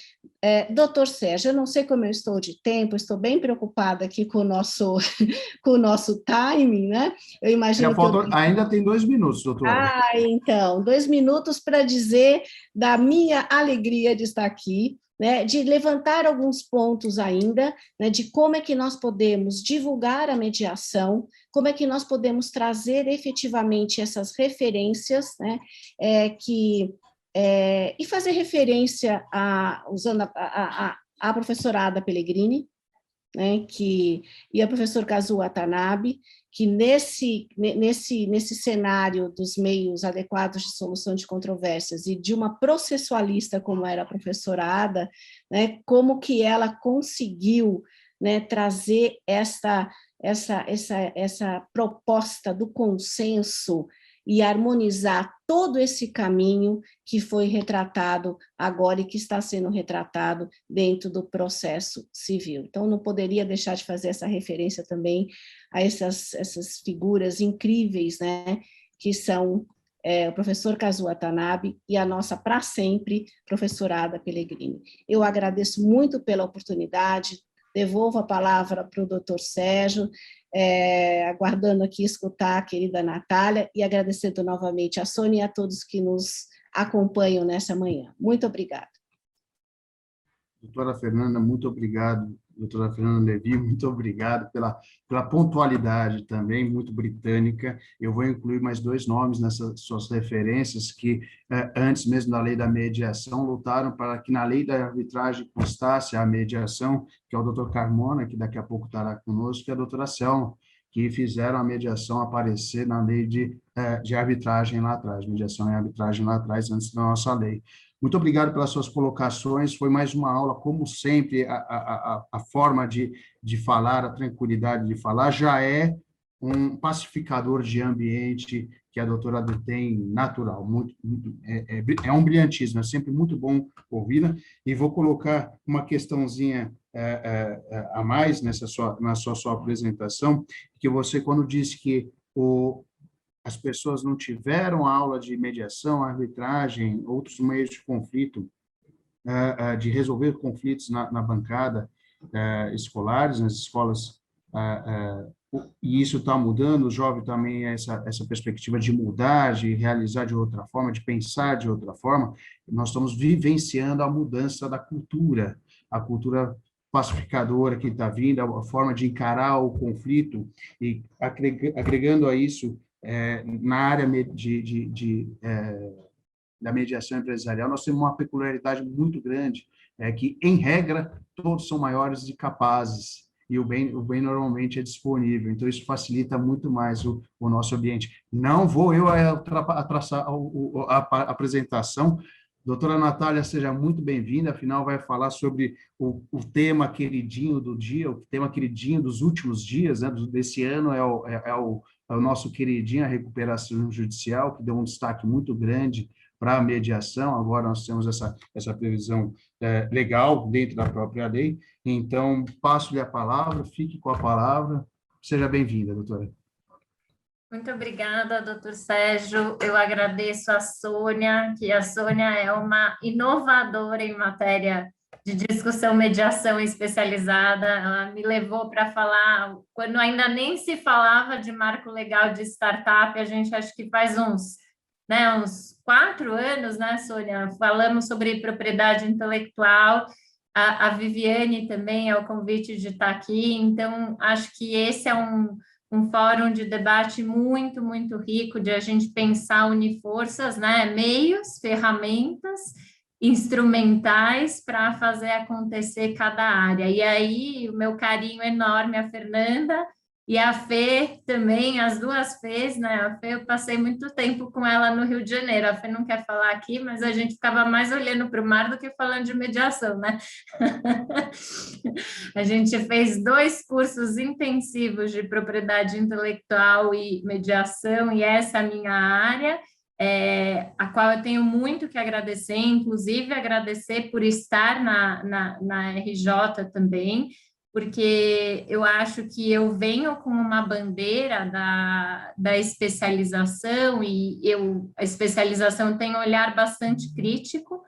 doutor Sérgio, eu não sei como eu estou de tempo, estou bem preocupada aqui com o nosso timing, né? Eu imagino ainda tem 2 minutos, doutora. Então, 2 minutos para dizer da minha alegria de estar aqui, né, de levantar alguns pontos ainda, né, de como é que nós podemos divulgar a mediação, como é que nós podemos trazer efetivamente essas referências, né, e fazer referência usando a professora Ada Pellegrini, né, e a professora Kazuo Watanabe, que nesse cenário dos meios adequados de solução de controvérsias e de uma processualista como era a professora Ada, né, como que ela conseguiu, né, trazer essa proposta do consenso e harmonizar todo esse caminho que foi retratado agora e que está sendo retratado dentro do processo civil. Então, não poderia deixar de fazer essa referência também a essas figuras incríveis, né, que são o professor Kazuo Watanabe e a nossa, para sempre, professora Ada Pellegrini. Eu agradeço muito pela oportunidade, devolvo a palavra para o doutor Sérgio, aguardando aqui escutar a querida Natália e agradecendo novamente a Sônia e a todos que nos acompanham nessa manhã. Muito obrigada. Doutora Fernanda, muito obrado. Doutora Fernanda Levi, muito obrigado pela pontualidade também, muito britânica. Eu vou incluir mais 2 nomes nessas suas referências que, antes mesmo da lei da mediação, lutaram para que na lei da arbitragem constasse a mediação, que é o doutor Carmona, que daqui a pouco estará conosco, e a doutora Selma, que fizeram a mediação aparecer na lei de arbitragem lá atrás, mediação e arbitragem lá atrás, antes da nossa lei. Muito obrigado pelas suas colocações, foi mais uma aula, como sempre, a forma de falar, a tranquilidade de falar, já é um pacificador de ambiente que a doutora tem natural, é um brilhantismo, é sempre muito bom ouvir, e vou colocar uma questãozinha a mais na sua apresentação, que você, quando disse que as pessoas não tiveram aula de mediação, arbitragem, outros meios de conflito, de resolver conflitos na bancada escolares, nas escolas, e isso está mudando, o jovem também essa perspectiva de mudar, de realizar de outra forma, de pensar de outra forma. Nós estamos vivenciando a mudança da cultura, a cultura pacificadora que está vindo, a forma de encarar o conflito, e agregando a isso, na área da mediação empresarial, nós temos uma peculiaridade muito grande, que, em regra, todos são maiores e capazes, e o bem normalmente é disponível, então isso facilita muito mais o nosso ambiente. Não vou eu traçar a apresentação. Doutora Natália, seja muito bem-vinda, afinal vai falar sobre o tema queridinho do dia, o tema queridinho dos últimos dias, né, desse ano, é o nosso queridinho, a recuperação judicial, que deu um destaque muito grande para a mediação. Agora nós temos essa previsão legal dentro da própria lei. Então, passo-lhe a palavra, fique com a palavra. Seja bem-vinda, doutora. Muito obrigada, doutor Sérgio. Eu agradeço a Sônia, que a Sônia é uma inovadora em matéria de discussão, mediação especializada. Ela me levou para falar, quando ainda nem se falava de marco legal de startup, a gente acho que faz uns 4 anos, né, Sônia? Falamos sobre propriedade intelectual. A Viviane também é o convite de estar aqui, então acho que esse é um fórum de debate muito, muito rico, de a gente pensar, unir forças, né, meios, ferramentas, instrumentais para fazer acontecer cada área. E aí, o meu carinho enorme à Fernanda e a Fê também, as duas Fês, né? A Fê, eu passei muito tempo com ela no Rio de Janeiro. A Fê não quer falar aqui, mas a gente ficava mais olhando para o mar do que falando de mediação, né? A gente fez 2 cursos intensivos de propriedade intelectual e mediação, e essa é a minha área, a qual eu tenho muito que agradecer, inclusive agradecer por estar na RJ também, porque eu acho que eu venho com uma bandeira da especialização, e a especialização tem um olhar bastante crítico,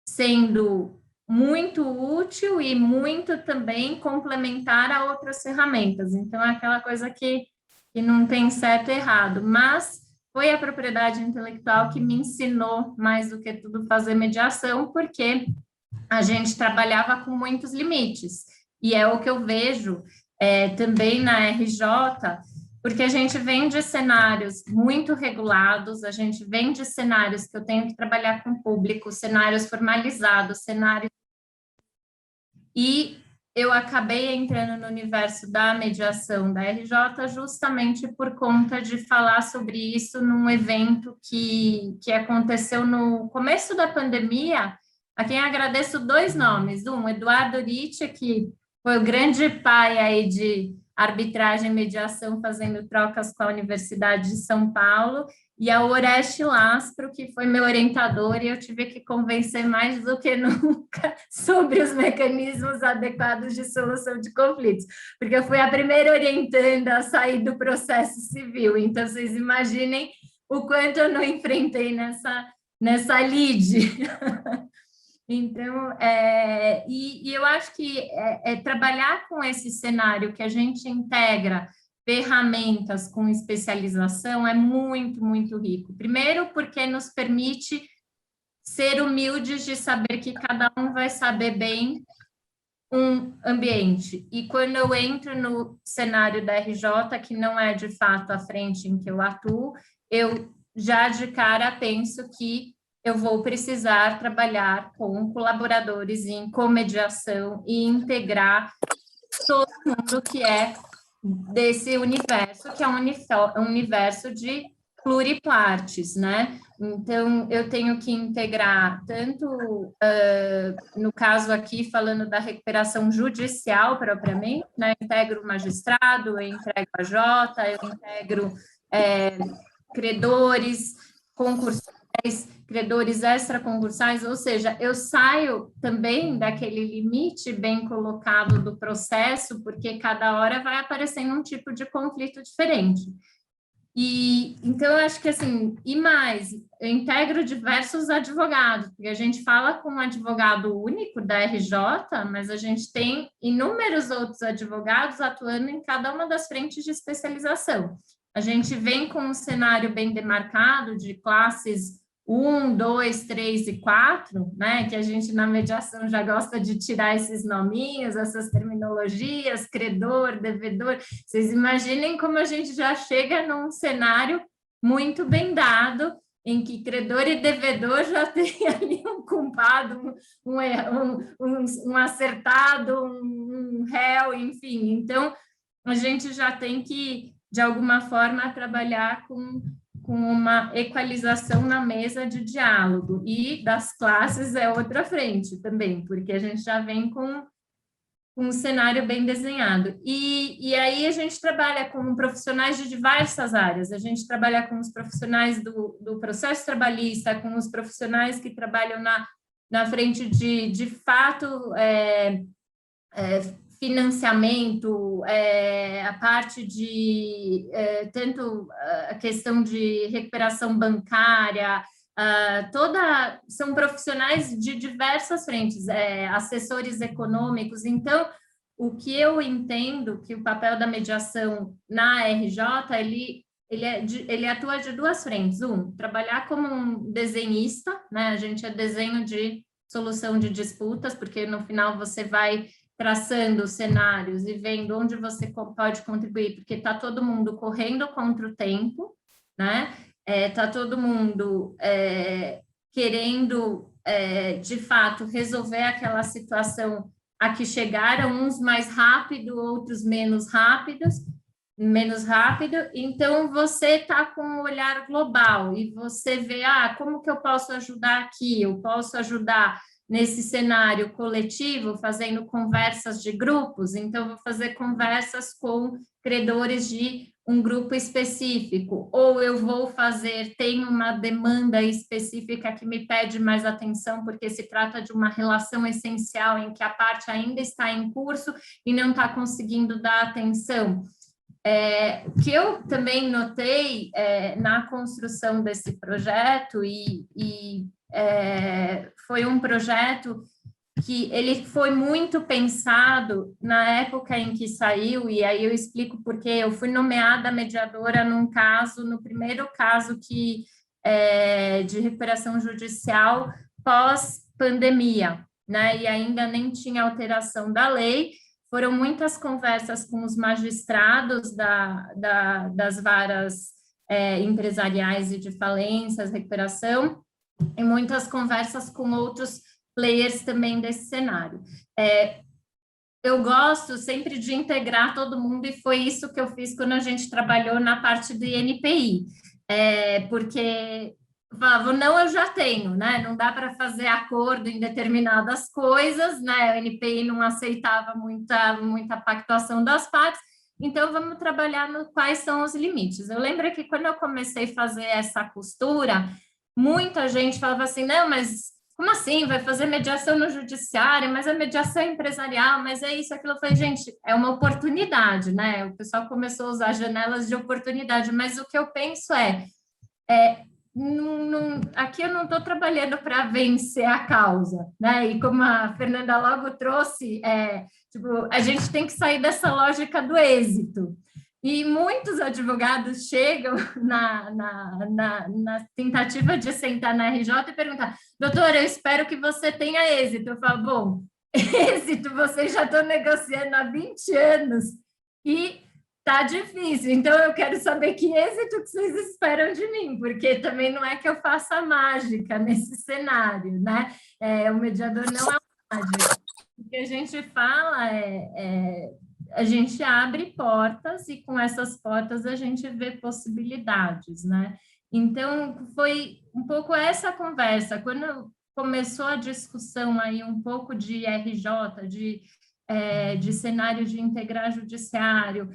sendo muito útil e muito também complementar a outras ferramentas. Então, é aquela coisa que não tem certo e errado, mas foi a propriedade intelectual que me ensinou, mais do que tudo, fazer mediação, porque a gente trabalhava com muitos limites. E é o que eu vejo também na RJ, porque a gente vem de cenários muito regulados, a gente vem de cenários que eu tenho que trabalhar com o público, cenários formalizados, cenários... E eu acabei entrando no universo da mediação da RJ justamente por conta de falar sobre isso num evento que aconteceu no começo da pandemia, a quem agradeço 2 nomes. Um, Eduardo Ritchie, que foi o grande pai aí de arbitragem e mediação, fazendo trocas com a Universidade de São Paulo, e a Oreste Laspro, que foi meu orientador, e eu tive que convencer mais do que nunca sobre os mecanismos adequados de solução de conflitos, porque eu fui a primeira orientanda a sair do processo civil, então vocês imaginem o quanto eu não enfrentei nessa lide. Então, eu acho que trabalhar com esse cenário que a gente integra ferramentas com especialização é muito, muito rico. Primeiro, porque nos permite ser humildes de saber que cada um vai saber bem um ambiente. E quando eu entro no cenário da RJ, que não é de fato a frente em que eu atuo, eu já de cara penso que eu vou precisar trabalhar com colaboradores em comediação e integrar todo mundo que é desse universo, que é um universo de pluripartes, né? Então, eu tenho que integrar tanto, no caso aqui, falando da recuperação judicial propriamente, né? Eu integro o magistrado, eu integro a Jota, eu integro credores, concursais, credores extraconcursais, ou seja, eu saio também daquele limite bem colocado do processo, porque cada hora vai aparecendo um tipo de conflito diferente. E então eu acho que assim, e mais, eu integro diversos advogados, porque a gente fala com um advogado único da RJ, mas a gente tem inúmeros outros advogados atuando em cada uma das frentes de especialização. A gente vem com um cenário bem demarcado de classes 1, 2, 3 e 4, né? Que a gente na mediação já gosta de tirar esses nominhos, essas terminologias, credor, devedor. Vocês imaginem como a gente já chega num cenário muito bem dado, em que credor e devedor já tem ali um culpado, um acertado, um réu, enfim. Então, a gente já tem que, de alguma forma, trabalhar com uma equalização na mesa de diálogo, e das classes é outra frente também, porque a gente já vem com um cenário bem desenhado. E aí a gente trabalha com profissionais de diversas áreas, a gente trabalha com os profissionais do processo trabalhista, com os profissionais que trabalham na frente de fato, financiamento, a parte de tanto a questão de recuperação bancária, são profissionais de diversas frentes, assessores econômicos. Então, o que eu entendo que o papel da mediação na RJ, ele atua de duas frentes. Trabalhar como um desenhista, né? A gente é desenho de solução de disputas, porque no final você vai traçando cenários e vendo onde você pode contribuir, porque está todo mundo correndo contra o tempo, né? Está todo mundo querendo, de fato, resolver aquela situação a que chegaram, uns mais rápido, outros menos rápido, então você está com um olhar global e você vê, como que eu posso ajudar aqui? Eu posso ajudar nesse cenário coletivo, fazendo conversas de grupos, então vou fazer conversas com credores de um grupo específico, ou eu vou tem uma demanda específica que me pede mais atenção, porque se trata de uma relação essencial em que a parte ainda está em curso e não está conseguindo dar atenção. O que eu também notei na construção desse projeto, foi um projeto que ele foi muito pensado na época em que saiu, e aí eu explico porque eu fui nomeada mediadora no primeiro caso de recuperação judicial pós-pandemia, né? E ainda nem tinha alteração da lei. Foram muitas conversas com os magistrados das varas empresariais e de falências, recuperação, e muitas conversas com outros players também desse cenário. Eu gosto sempre de integrar todo mundo, e foi isso que eu fiz quando a gente trabalhou na parte do INPI, porque falava, não, eu já tenho, né? Não dá para fazer acordo em determinadas coisas, né? O INPI não aceitava muita pactuação das partes, então vamos trabalhar no quais são os limites. Eu lembro que quando eu comecei a fazer essa costura, muita gente falava assim, não, mas como assim? Vai fazer mediação no judiciário, mas é mediação empresarial, mas é isso, aquilo. Eu falei, gente, é uma oportunidade, né? O pessoal começou a usar janelas de oportunidade, mas o que eu penso aqui eu não estou trabalhando para vencer a causa, né? E como a Fernanda logo trouxe, tipo, a gente tem que sair dessa lógica do êxito. E muitos advogados chegam na tentativa de sentar na RJ e perguntar, doutora, eu espero que você tenha êxito. Eu falo, bom, êxito, vocês já estão negociando há 20 anos e tá difícil. Então, eu quero saber que êxito que vocês esperam de mim, porque também não é que eu faça mágica nesse cenário, né? O mediador não é mágica. O que a gente fala a gente abre portas e com essas portas a gente vê possibilidades, né? Então, foi um pouco essa conversa. Quando começou a discussão aí um pouco de RJ, de cenário de integrar judiciário,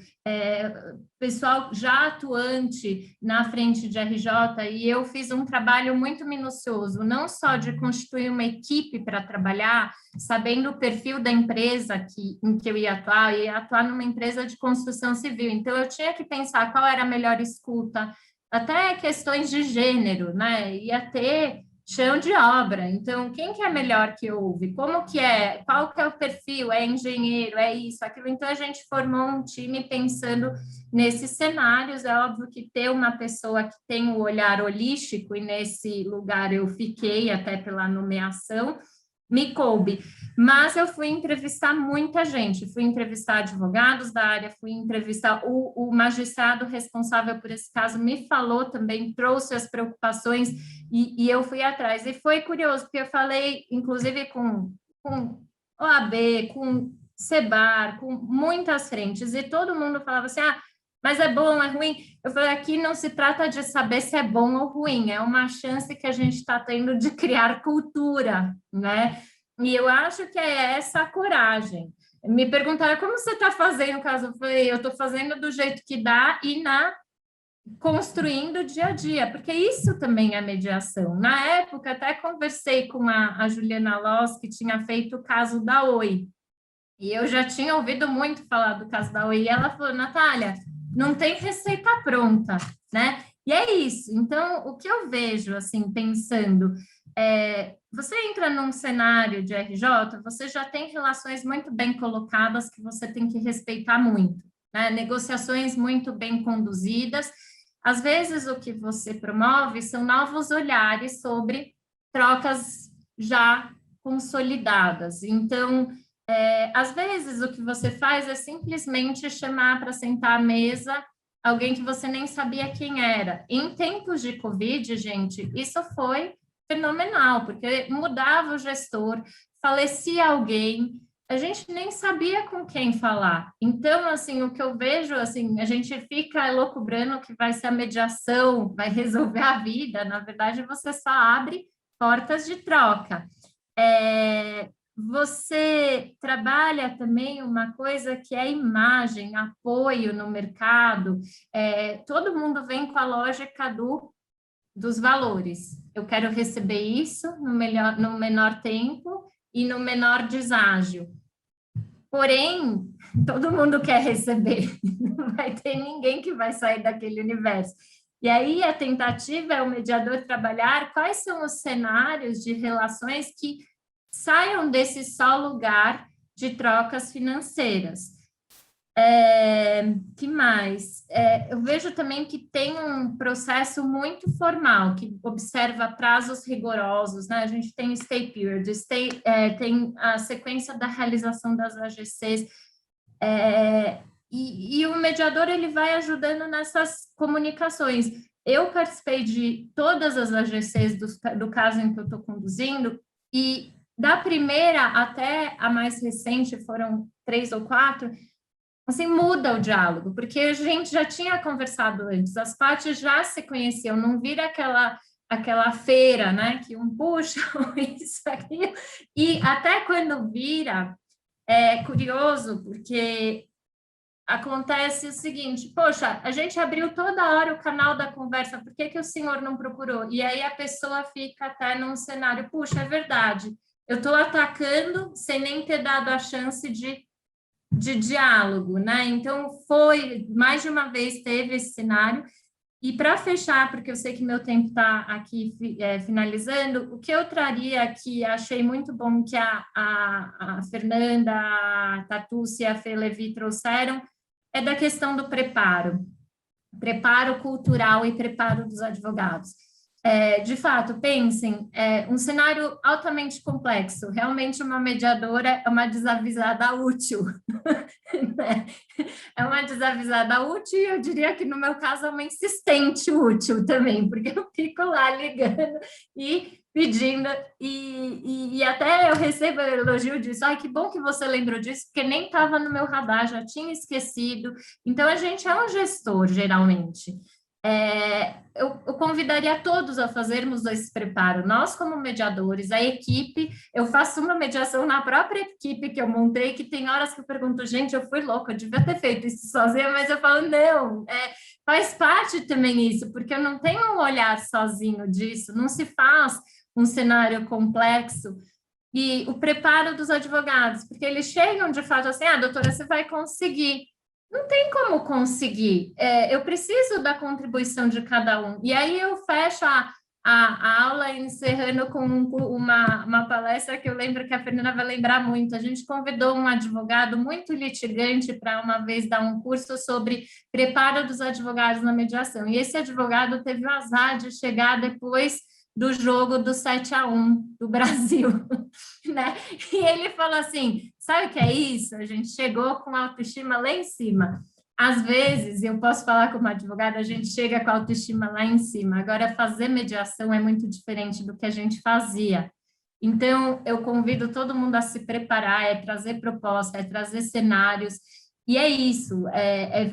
pessoal já atuante na frente de RJ, e eu fiz um trabalho muito minucioso, não só de constituir uma equipe para trabalhar, sabendo o perfil da empresa em que eu ia atuar numa empresa de construção civil, então eu tinha que pensar qual era a melhor escuta, até questões de gênero, né? Ia ter chão de obra. Então, quem que é melhor que ouve? Como que é? Qual que é o perfil? É engenheiro? É isso, aquilo? Então, a gente formou um time pensando nesses cenários. É óbvio que ter uma pessoa que tem o olhar holístico, e nesse lugar eu fiquei até pela nomeação, me coube. Mas eu fui entrevistar muita gente, fui entrevistar advogados da área, fui entrevistar o magistrado responsável por esse caso, me falou também, trouxe as preocupações e eu fui atrás. E foi curioso, porque eu falei, inclusive, com OAB, com SEBAR, com muitas frentes, e todo mundo falava assim, mas é bom, é ruim? Eu falei, aqui não se trata de saber se é bom ou ruim, é uma chance que a gente está tendo de criar cultura, né? E eu acho que é essa a coragem. Me perguntaram, como você está fazendo o caso? Eu falei, eu estou fazendo do jeito que dá e construindo dia a dia, porque isso também é mediação. Na época, até conversei com a Juliana Loss, que tinha feito o caso da Oi, e eu já tinha ouvido muito falar do caso da Oi, e ela falou, Natália, não tem receita pronta, né? E é isso. Então, o que eu vejo, assim, pensando, você entra num cenário de RJ, você já tem relações muito bem colocadas que você tem que respeitar muito, né? Negociações muito bem conduzidas. Às vezes, o que você promove são novos olhares sobre trocas já consolidadas. Então, às vezes, o que você faz é simplesmente chamar para sentar à mesa alguém que você nem sabia quem era. Em tempos de Covid, gente, isso foi fenomenal, porque mudava o gestor, falecia alguém, a gente nem sabia com quem falar. Então, assim, o que eu vejo, assim, a gente fica elucubrando que vai ser a mediação, vai resolver a vida, na verdade, você só abre portas de troca. Você trabalha também uma coisa que é imagem, apoio no mercado. Todo mundo vem com a lógica dos valores. Eu quero receber isso no menor tempo e no menor deságio. Porém, todo mundo quer receber. Não vai ter ninguém que vai sair daquele universo. E aí a tentativa é o mediador trabalhar quais são os cenários de relações que saiam desse só lugar de trocas financeiras. Que mais? Eu vejo também que tem um processo muito formal, que observa prazos rigorosos, né? A gente tem stay period, tem a sequência da realização das AGCs, e o mediador ele vai ajudando nessas comunicações. Eu participei de todas as AGCs do caso em que eu estou conduzindo, e da primeira até a mais recente, foram 3 ou 4, assim, muda o diálogo, porque a gente já tinha conversado antes, as partes já se conheciam, não vira aquela feira, né, que um puxa, isso, aquilo, e até quando vira, é curioso, porque acontece o seguinte, poxa, a gente abriu toda hora o canal da conversa, por que que o senhor não procurou? E aí a pessoa fica até num cenário, puxa, é verdade, eu estou atacando sem nem ter dado a chance de diálogo, né? Então, mais de uma vez teve esse cenário. E para fechar, porque eu sei que meu tempo está aqui finalizando, o que eu traria aqui, achei muito bom que a Fernanda, a Tatuce e a Fê Levi trouxeram, é da questão do preparo cultural e preparo dos advogados. De fato, pensem, um cenário altamente complexo, realmente uma mediadora é uma desavisada útil, né? É uma desavisada útil e eu diria que no meu caso é uma insistente útil também, porque eu fico lá ligando e pedindo, e até eu recebo elogio disso, ai, que bom que você lembrou disso, porque nem estava no meu radar, já tinha esquecido. Então, a gente é um gestor, geralmente. Eu convidaria todos a fazermos esse preparo. Nós, como mediadores, a equipe, eu faço uma mediação na própria equipe que eu montei, que tem horas que eu pergunto, gente, eu fui louca, eu devia ter feito isso sozinha, mas eu falo, não, faz parte também isso, porque eu não tenho um olhar sozinho disso, não se faz um cenário complexo. E o preparo dos advogados, porque eles chegam de fato assim, doutora, você vai conseguir. Não tem como conseguir, eu preciso da contribuição de cada um. E aí eu fecho a aula encerrando com uma palestra que eu lembro que a Fernanda vai lembrar muito. A gente convidou um advogado muito litigante para uma vez dar um curso sobre preparo dos advogados na mediação. E esse advogado teve o azar de chegar depois do jogo do 7-1 do Brasil, né? E ele falou assim, sabe o que é isso? A gente chegou com a autoestima lá em cima. Às vezes, eu posso falar como advogada, a gente chega com a autoestima lá em cima. Agora, fazer mediação é muito diferente do que a gente fazia. Então, eu convido todo mundo a se preparar, trazer proposta, trazer cenários. E é isso,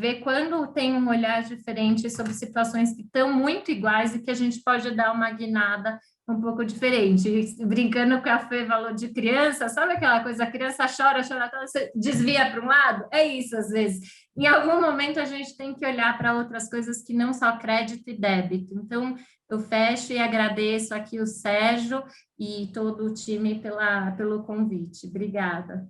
ver quando tem um olhar diferente sobre situações que estão muito iguais e que a gente pode dar uma guinada um pouco diferente. Brincando com a Fê falou de criança, sabe aquela coisa, a criança chora, você desvia para um lado? É isso, às vezes. Em algum momento, a gente tem que olhar para outras coisas que não só crédito e débito. Então, eu fecho e agradeço aqui o Sérgio e todo o time pelo convite. Obrigada.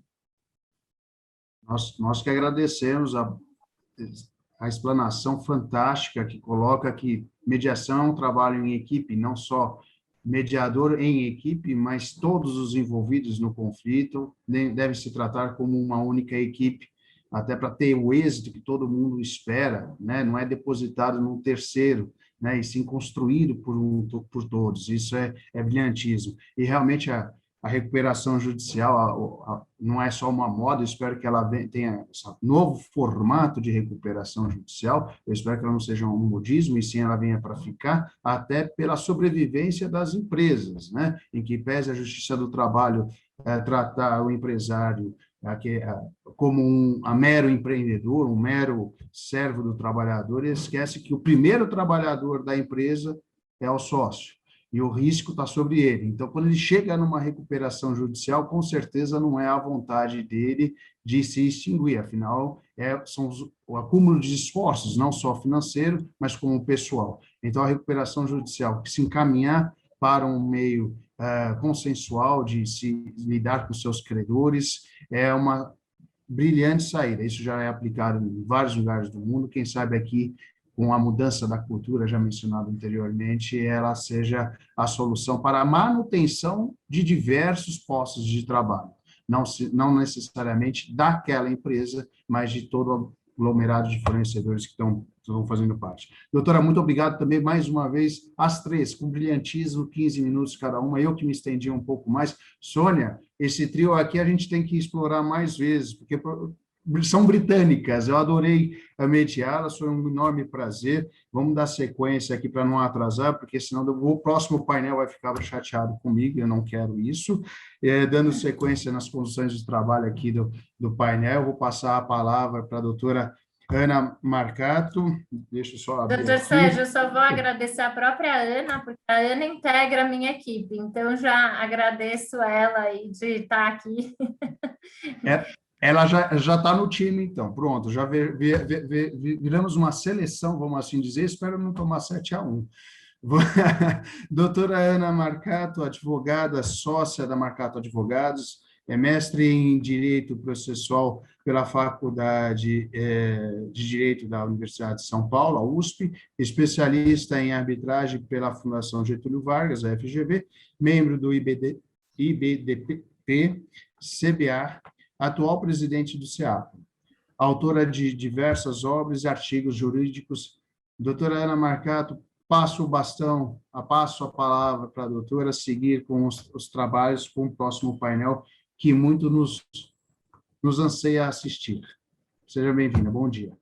Nós que agradecemos a explanação fantástica que coloca que mediação é um trabalho em equipe, não só mediador em equipe, mas todos os envolvidos no conflito devem se tratar como uma única equipe, até para ter o êxito que todo mundo espera, né? Não é depositado num terceiro, né? E sim construído por todos. Isso é brilhantismo. E realmente a recuperação judicial não é só uma moda, eu espero que ela tenha esse novo formato de recuperação judicial, eu espero que ela não seja um modismo, e sim ela venha para ficar, até pela sobrevivência das empresas, né? Em que pese a Justiça do Trabalho tratar o empresário como um mero empreendedor, um mero servo do trabalhador, ele esquece que o primeiro trabalhador da empresa é o sócio. E o risco está sobre ele. Então, quando ele chega numa recuperação judicial, com certeza não é a vontade dele de se extinguir, afinal, são o acúmulo de esforços, não só financeiro, mas como pessoal. Então, a recuperação judicial, que se encaminhar para um meio consensual de se lidar com seus credores, é uma brilhante saída. Isso já é aplicado em vários lugares do mundo, quem sabe aqui, com a mudança da cultura, já mencionado anteriormente, ela seja a solução para a manutenção de diversos postos de trabalho, não necessariamente daquela empresa, mas de todo o aglomerado de fornecedores que estão fazendo parte. Doutora, muito obrigado também, mais uma vez, às três, com brilhantismo, 15 minutos cada uma, eu que me estendi um pouco mais. Sônia, esse trio aqui a gente tem que explorar mais vezes, porque são britânicas, eu adorei mediá-las, foi um enorme prazer. Vamos dar sequência aqui para não atrasar, porque senão o próximo painel vai ficar chateado comigo, eu não quero isso. Dando sequência nas condições de trabalho aqui do painel, eu vou passar a palavra para a doutora Ana Marcato. Deixa eu só abrir. Doutor Sérgio, eu só vou agradecer a própria Ana, porque a Ana integra a minha equipe, então já agradeço ela aí de estar aqui. Ela já está no time, então. Pronto, já viramos uma seleção, vamos assim dizer. Espero não tomar 7-1. Doutora Ana Marcato, advogada, sócia da Marcato Advogados, é mestre em Direito Processual pela Faculdade de Direito da Universidade de São Paulo, a USP, especialista em arbitragem pela Fundação Getúlio Vargas, a FGV, membro do IBDP, CBA, atual presidente do SEAP, autora de diversas obras e artigos jurídicos. Doutora Ana Marcato, passo a palavra para a doutora seguir com os trabalhos com o próximo painel, que muito nos anseia assistir. Seja bem-vinda, bom dia.